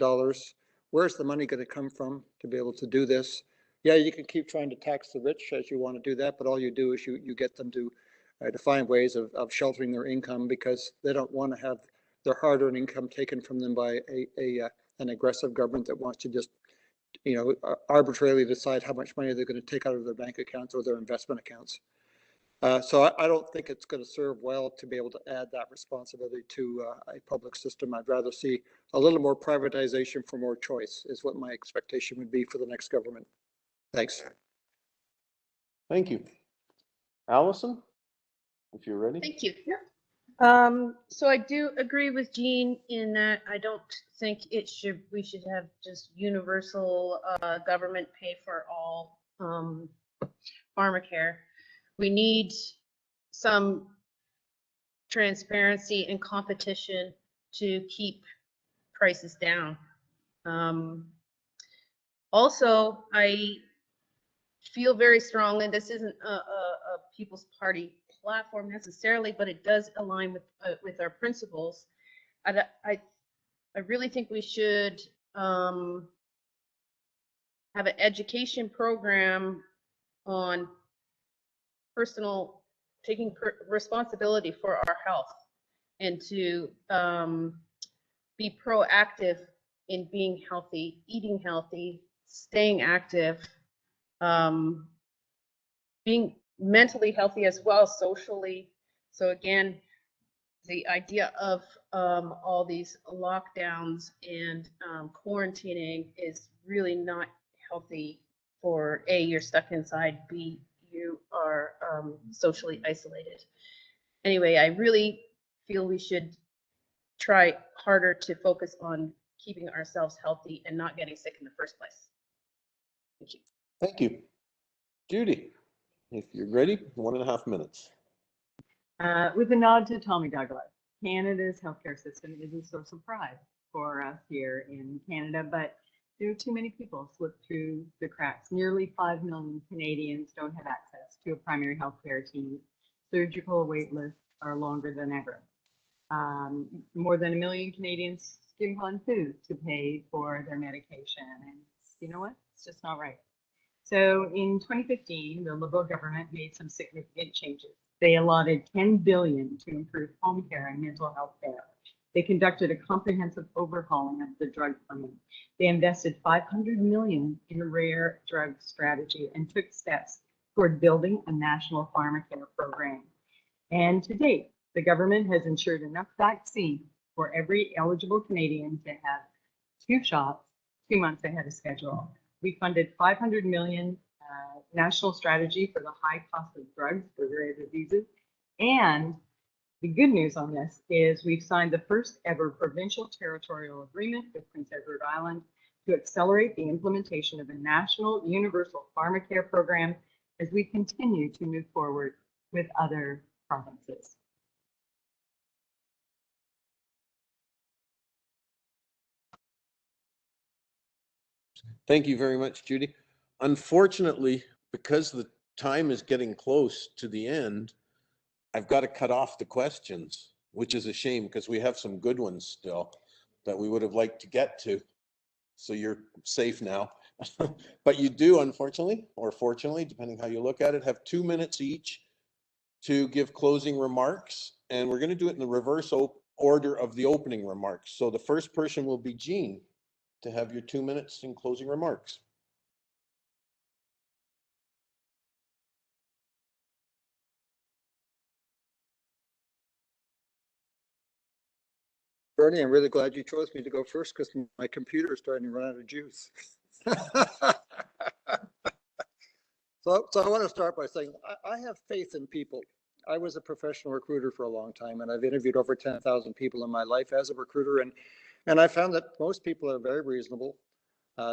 Where's the money going to come from to be able to do this? Yeah, you can keep trying to tax the rich as you want to do that, but all you do is you get them to find ways of sheltering their income because they don't want to have their hard-earned income taken from them by an aggressive government that wants to just, arbitrarily decide how much money they're going to take out of their bank accounts or their investment accounts. So I don't think it's going to serve well to be able to add that responsibility to a public system. I'd rather see a little more privatization for more choice is what my expectation would be for the next government. Thanks. Thank you. Alison, if you're ready. Thank you. So I do agree with Jean in that I don't think we should have just universal government pay for all pharmacare. We need some transparency and competition to keep prices down. Also, I feel very strongly, this isn't a People's Party platform necessarily, but it does align with our principles. I really think we should have an education program on taking responsibility for our health and to be proactive in being healthy, eating healthy, staying active, being mentally healthy as well, socially. So again, the idea of all these lockdowns and quarantining is really not healthy for A, you're stuck inside, B, you are socially isolated. Anyway, I really feel we should try harder to focus on keeping ourselves healthy and not getting sick in the first place. Thank you. Thank you. Judi, if you're ready, 1.5 minutes. With a nod to Tommy Douglas, Canada's healthcare system is a source of pride for us here in Canada, but there are too many people slip through the cracks. Nearly 5 million Canadians don't have access to a primary healthcare team. Surgical wait lists are longer than ever. More than 1 million Canadians skimp on food to pay for their medication. And you know what? It's just not right. So in 2015, the Liberal government made some significant changes. They allotted $10 billion to improve home care and mental health care. They conducted a comprehensive overhauling of the drug plan. They invested $500 million in a rare drug strategy and took steps toward building a national pharmacare program. And to date, the government has ensured enough vaccine for every eligible Canadian to have 2 shots 2 months ahead of schedule. We funded $500 million national strategy for the high cost of drugs for rare diseases. And the good news on this is we've signed the first ever provincial territorial agreement with Prince Edward Island to accelerate the implementation of a national universal pharmacare program as we continue to move forward with other provinces. Thank you very much, Judi. Unfortunately, because the time is getting close to the end, I've got to cut off the questions, which is a shame because we have some good ones still that we would have liked to get to. So you're safe now. But you do, unfortunately, or fortunately, depending how you look at it, have 2 minutes each to give closing remarks. And we're going to do it in the reverse order of the opening remarks. So the first person will be Jean to have your 2 minutes in closing remarks. Bernie, I'm really glad you chose me to go first because my computer is starting to run out of juice. So I want to start by saying I have faith in people. I was a professional recruiter for a long time, and I've interviewed over 10,000 people in my life as a recruiter, and I found that most people are very reasonable.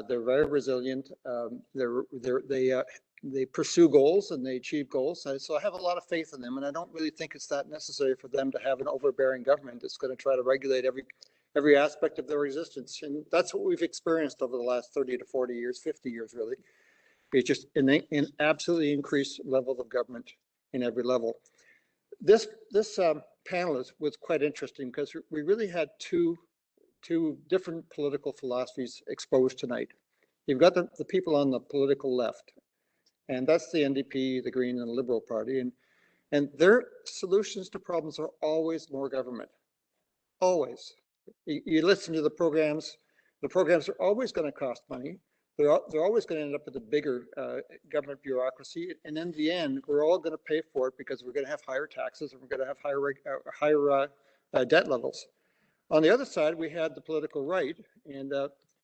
They're very resilient. They pursue goals and they achieve goals. So I have a lot of faith in them, and I don't really think it's that necessary for them to have an overbearing government that's going to try to regulate every aspect of their existence. And that's what we've experienced over the last 30 to 40 years, 50 years, really. It's just an absolutely increased level of government in every level. This panel was quite interesting because we really had two different political philosophies exposed tonight. You've got the people on the political left, and that's the NDP, the Green, and the Liberal Party, and their solutions to problems are always more government. Always. You listen to the programs are always going to cost money. They're always going to end up with a bigger government bureaucracy. And in the end, we're all going to pay for it because we're going to have higher taxes and we're going to have higher debt levels. On the other side, we had the political right, and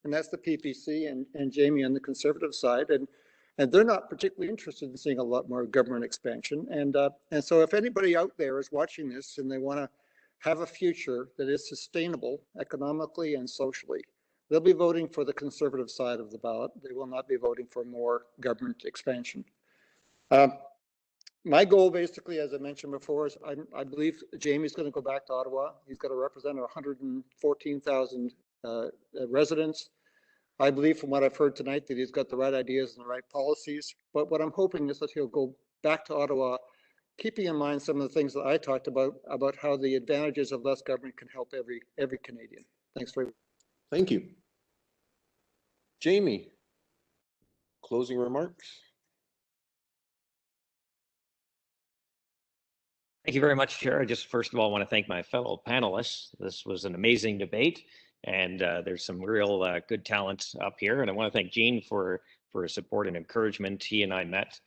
that's the PPC and Jamie on the conservative side. And they're not particularly interested in seeing a lot more government expansion. And so if anybody out there is watching this and they want to have a future that is sustainable economically and socially, they'll be voting for the conservative side of the ballot. They will not be voting for more government expansion. My goal, basically, as I mentioned before, is I believe Jamie's going to go back to Ottawa. He's got to represent 114,000 residents. I believe from what I've heard tonight that he's got the right ideas and the right policies. But what I'm hoping is that he'll go back to Ottawa, keeping in mind some of the things that I talked about how the advantages of less government can help every Canadian. Thanks very much. Thank you. Jamie, closing remarks? Thank you very much, Chair. I just first of all want to thank my fellow panelists. This was an amazing debate, and there's some real good talent up here. And I want to thank Gene for his support and encouragement. He and I met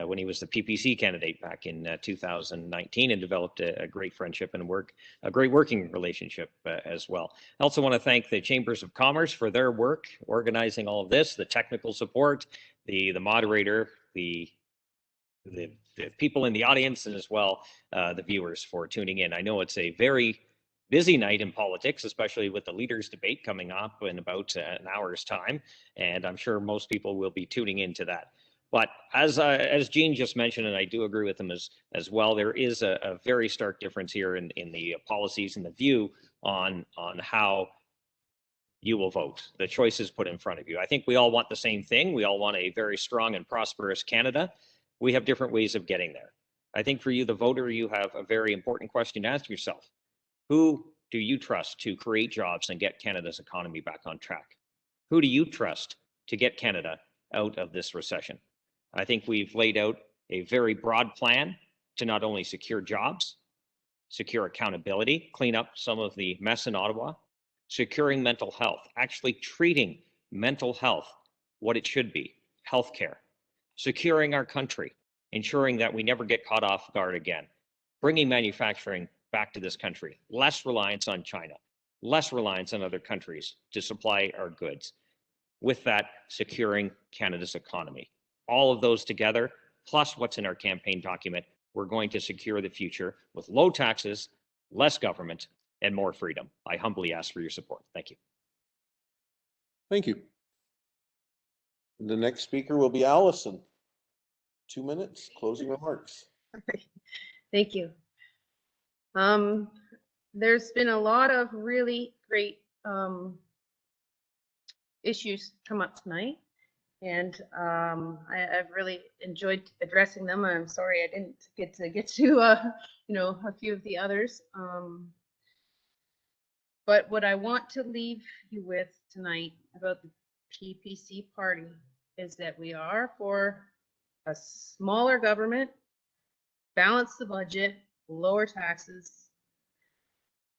when he was the PPC candidate back in 2019 and developed a great friendship and a great working relationship as well. I also want to thank the Chambers of Commerce for their work organizing all of this, the technical support, the moderator, the people in the audience, and as well the viewers for tuning in. I know it's a very busy night in politics, especially with the leaders debate coming up in about an hour's time, and I'm sure most people will be tuning into that. But as Gene just mentioned, and I do agree with him as well, there is a very stark difference here in the policies and the view on how you will vote, the choices put in front of you. I think we all want the same thing. We all want a very strong and prosperous Canada. We have different ways of getting there. I think for you, the voter, you have a very important question to ask yourself. Who do you trust to create jobs and get Canada's economy back on track? Who do you trust to get Canada out of this recession? I think we've laid out a very broad plan to not only secure jobs, secure accountability, clean up some of the mess in Ottawa, securing mental health, actually treating mental health what it should be, healthcare, securing our country, ensuring that we never get caught off guard again, bringing manufacturing back to this country, less reliance on China, less reliance on other countries to supply our goods. With that, securing Canada's economy. All of those together, plus what's in our campaign document, we're going to secure the future with low taxes, less government, and more freedom. I humbly ask for your support. Thank you. Thank you. The next speaker will be Alison. 2 minutes, closing remarks. Thank you. There's been a lot of really great issues come up tonight, and I've really enjoyed addressing them. I'm sorry I didn't get to a few of the others. But what I want to leave you with tonight about the PPC party is that we are for a smaller government, balance the budget, lower taxes,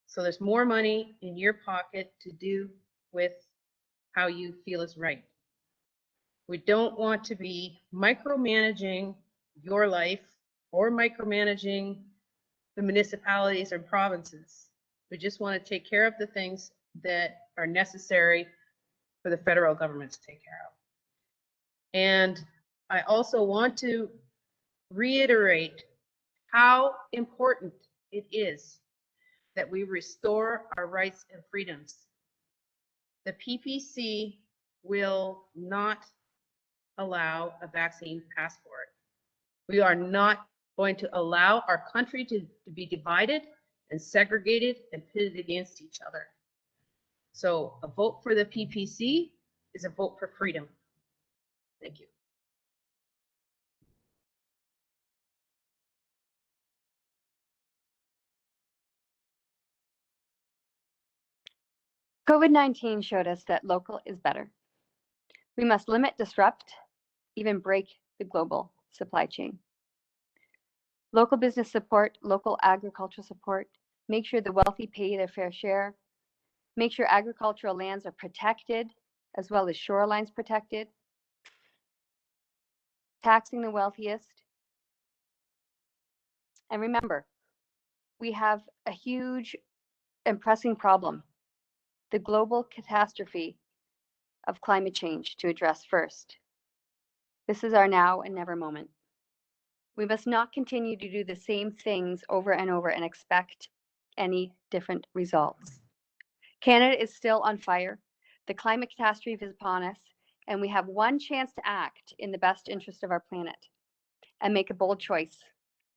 so there's more money in your pocket to do with how you feel is right. We don't want to be micromanaging your life or micromanaging the municipalities or provinces. We just want to take care of the things that are necessary for the federal government to take care of. And I also want to reiterate how important it is that we restore our rights and freedoms. The PPC will not allow a vaccine passport. We are not going to allow our country to be divided and segregated and pitted against each other. So a vote for the PPC is a vote for freedom. Thank you. COVID-19 showed us that local is better. We must limit, disrupt, even break the global supply chain. Local business support, local agricultural support, make sure the wealthy pay their fair share, make sure agricultural lands are protected as well as shorelines protected, taxing the wealthiest. And remember, we have a huge and pressing problem, the global catastrophe of climate change to address first. This is our now and never moment. We must not continue to do the same things over and over and expect any different results. Canada is still on fire. The climate catastrophe is upon us, and we have one chance to act in the best interest of our planet and make a bold choice,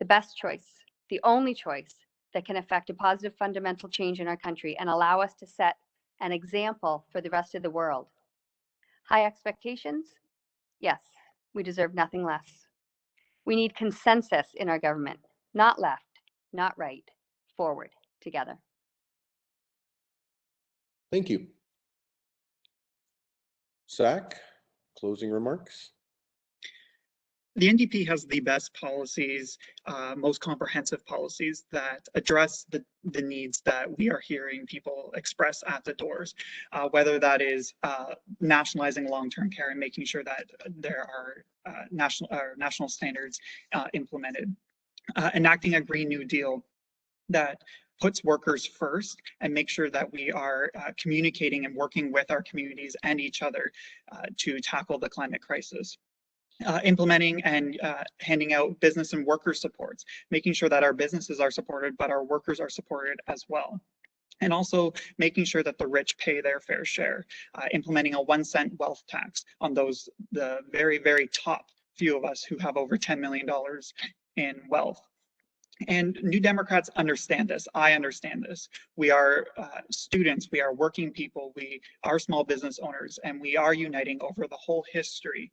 the best choice, the only choice that can affect a positive fundamental change in our country and allow us to set an example for the rest of the world. High expectations? Yes, we deserve nothing less. We need consensus in our government, not left, not right, forward, together. Thank you. Zach, closing remarks? The NDP has the best policies, most comprehensive policies that address the needs that we are hearing people express at the doors, whether that is nationalizing long-term care and making sure that there are national standards implemented, enacting a Green New Deal that puts workers first and make sure that we are communicating and working with our communities and each other to tackle the climate crisis. Implementing and handing out business and worker supports, making sure that our businesses are supported, but our workers are supported as well. And also making sure that the rich pay their fair share, implementing a 1 cent wealth tax on the very, very top few of us who have over $10 million in wealth. And New Democrats understand this. I understand this. We are students, we are working people, we are small business owners, and we are uniting over the whole history,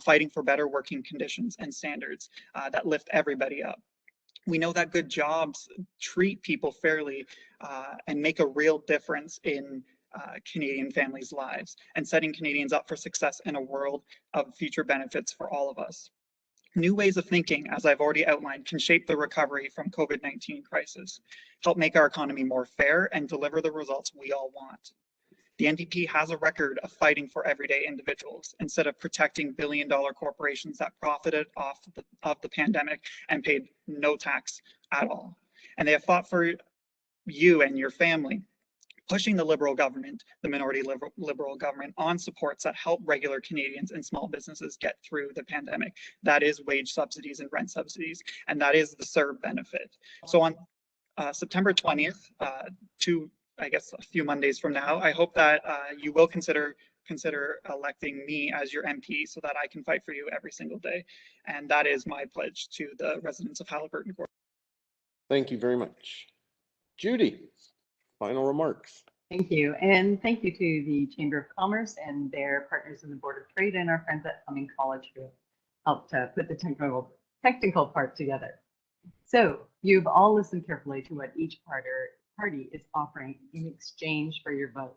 fighting for better working conditions and standards that lift everybody up. We know that good jobs treat people fairly and make a real difference in Canadian families' lives and setting Canadians up for success in a world of future benefits for all of us. New ways of thinking, as I've already outlined, can shape the recovery from COVID-19 crisis, help make our economy more fair, and deliver the results we all want. The NDP has a record of fighting for everyday individuals instead of protecting billion-dollar corporations that profited off of the pandemic and paid no tax at all. And they have fought for you and your family, pushing the Liberal government, the minority Liberal government, on supports that help regular Canadians and small businesses get through the pandemic. That is wage subsidies and rent subsidies, and that is the CERB benefit. So on September 20th, I guess a few Mondays from now, I hope that you will consider electing me as your MP so that I can fight for you every single day. And that is my pledge to the residents of Haliburton. Thank you very much. Judi, final remarks. Thank you. And thank you to the Chamber of Commerce and their partners in the Board of Trade and our friends at Fleming College who helped put the technical part together. So you've all listened carefully to what each party is offering in exchange for your vote.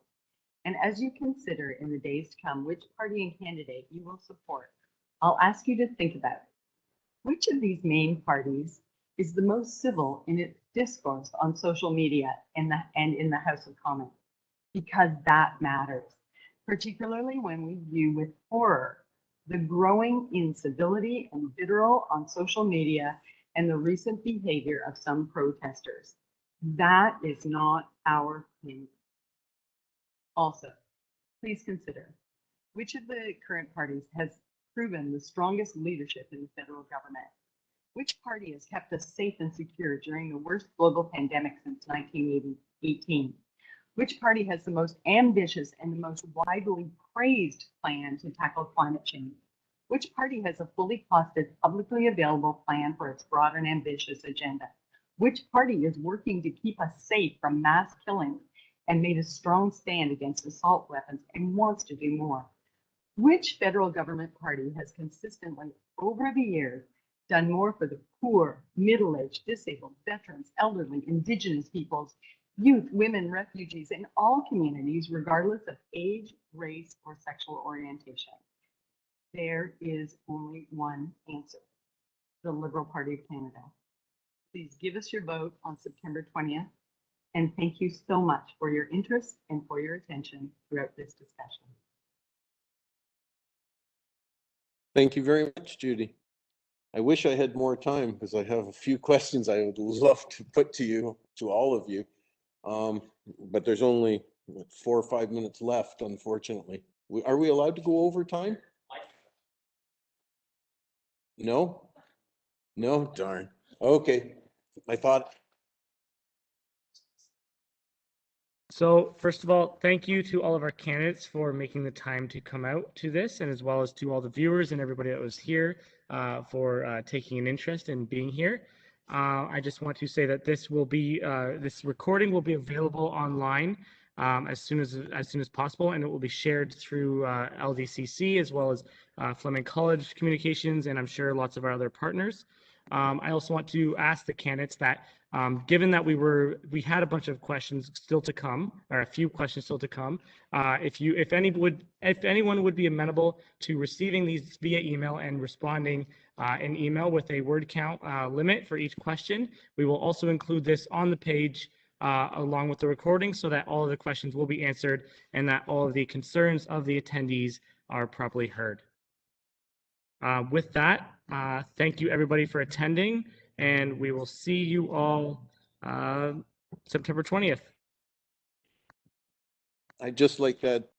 And as you consider in the days to come which party and candidate you will support, I'll ask you to think about which of these main parties is the most civil in its discourse on social media and in the House of Commons, because that matters, particularly when we view with horror the growing incivility and vitriol on social media and the recent behavior of some protesters. That is not our thing. Also, please consider which of the current parties has proven the strongest leadership in the federal government. Which party has kept us safe and secure during the worst global pandemic since 1918? Which party has the most ambitious and the most widely praised plan to tackle climate change? Which party has a fully costed, publicly available plan for its broad and ambitious agenda? Which party is working to keep us safe from mass killings and made a strong stand against assault weapons and wants to do more? Which federal government party has consistently, over the years, done more for the poor, middle-aged, disabled, veterans, elderly, Indigenous peoples, youth, women, refugees, and all communities, regardless of age, race, or sexual orientation. There is only one answer, the Liberal Party of Canada. Please give us your vote on September 20th, and thank you so much for your interest and for your attention throughout this discussion. Thank you very much, Judy. I wish I had more time because I have a few questions I would love to put to you, to all of you. But there's only 4 or 5 minutes left, unfortunately. Are we allowed to go over time? No? No? Darn. Okay. I thought. So first of all, thank you to all of our candidates for making the time to come out to this, and as well as to all the viewers and everybody that was here for taking an interest in being here. I just want to say that this will be this recording will be available online as soon as possible, and it will be shared through LDCC as well as Fleming College Communications, and I'm sure lots of our other partners. I also want to ask the candidates that given that we had a bunch of questions still to come, or a few questions still to come, if anyone would be amenable to receiving these via email and responding in email with a word count limit for each question, we will also include this on the page along with the recording so that all of the questions will be answered and that all of the concerns of the attendees are properly heard. With that, thank you everybody for attending, and we will see you all September 20th. I'd just like that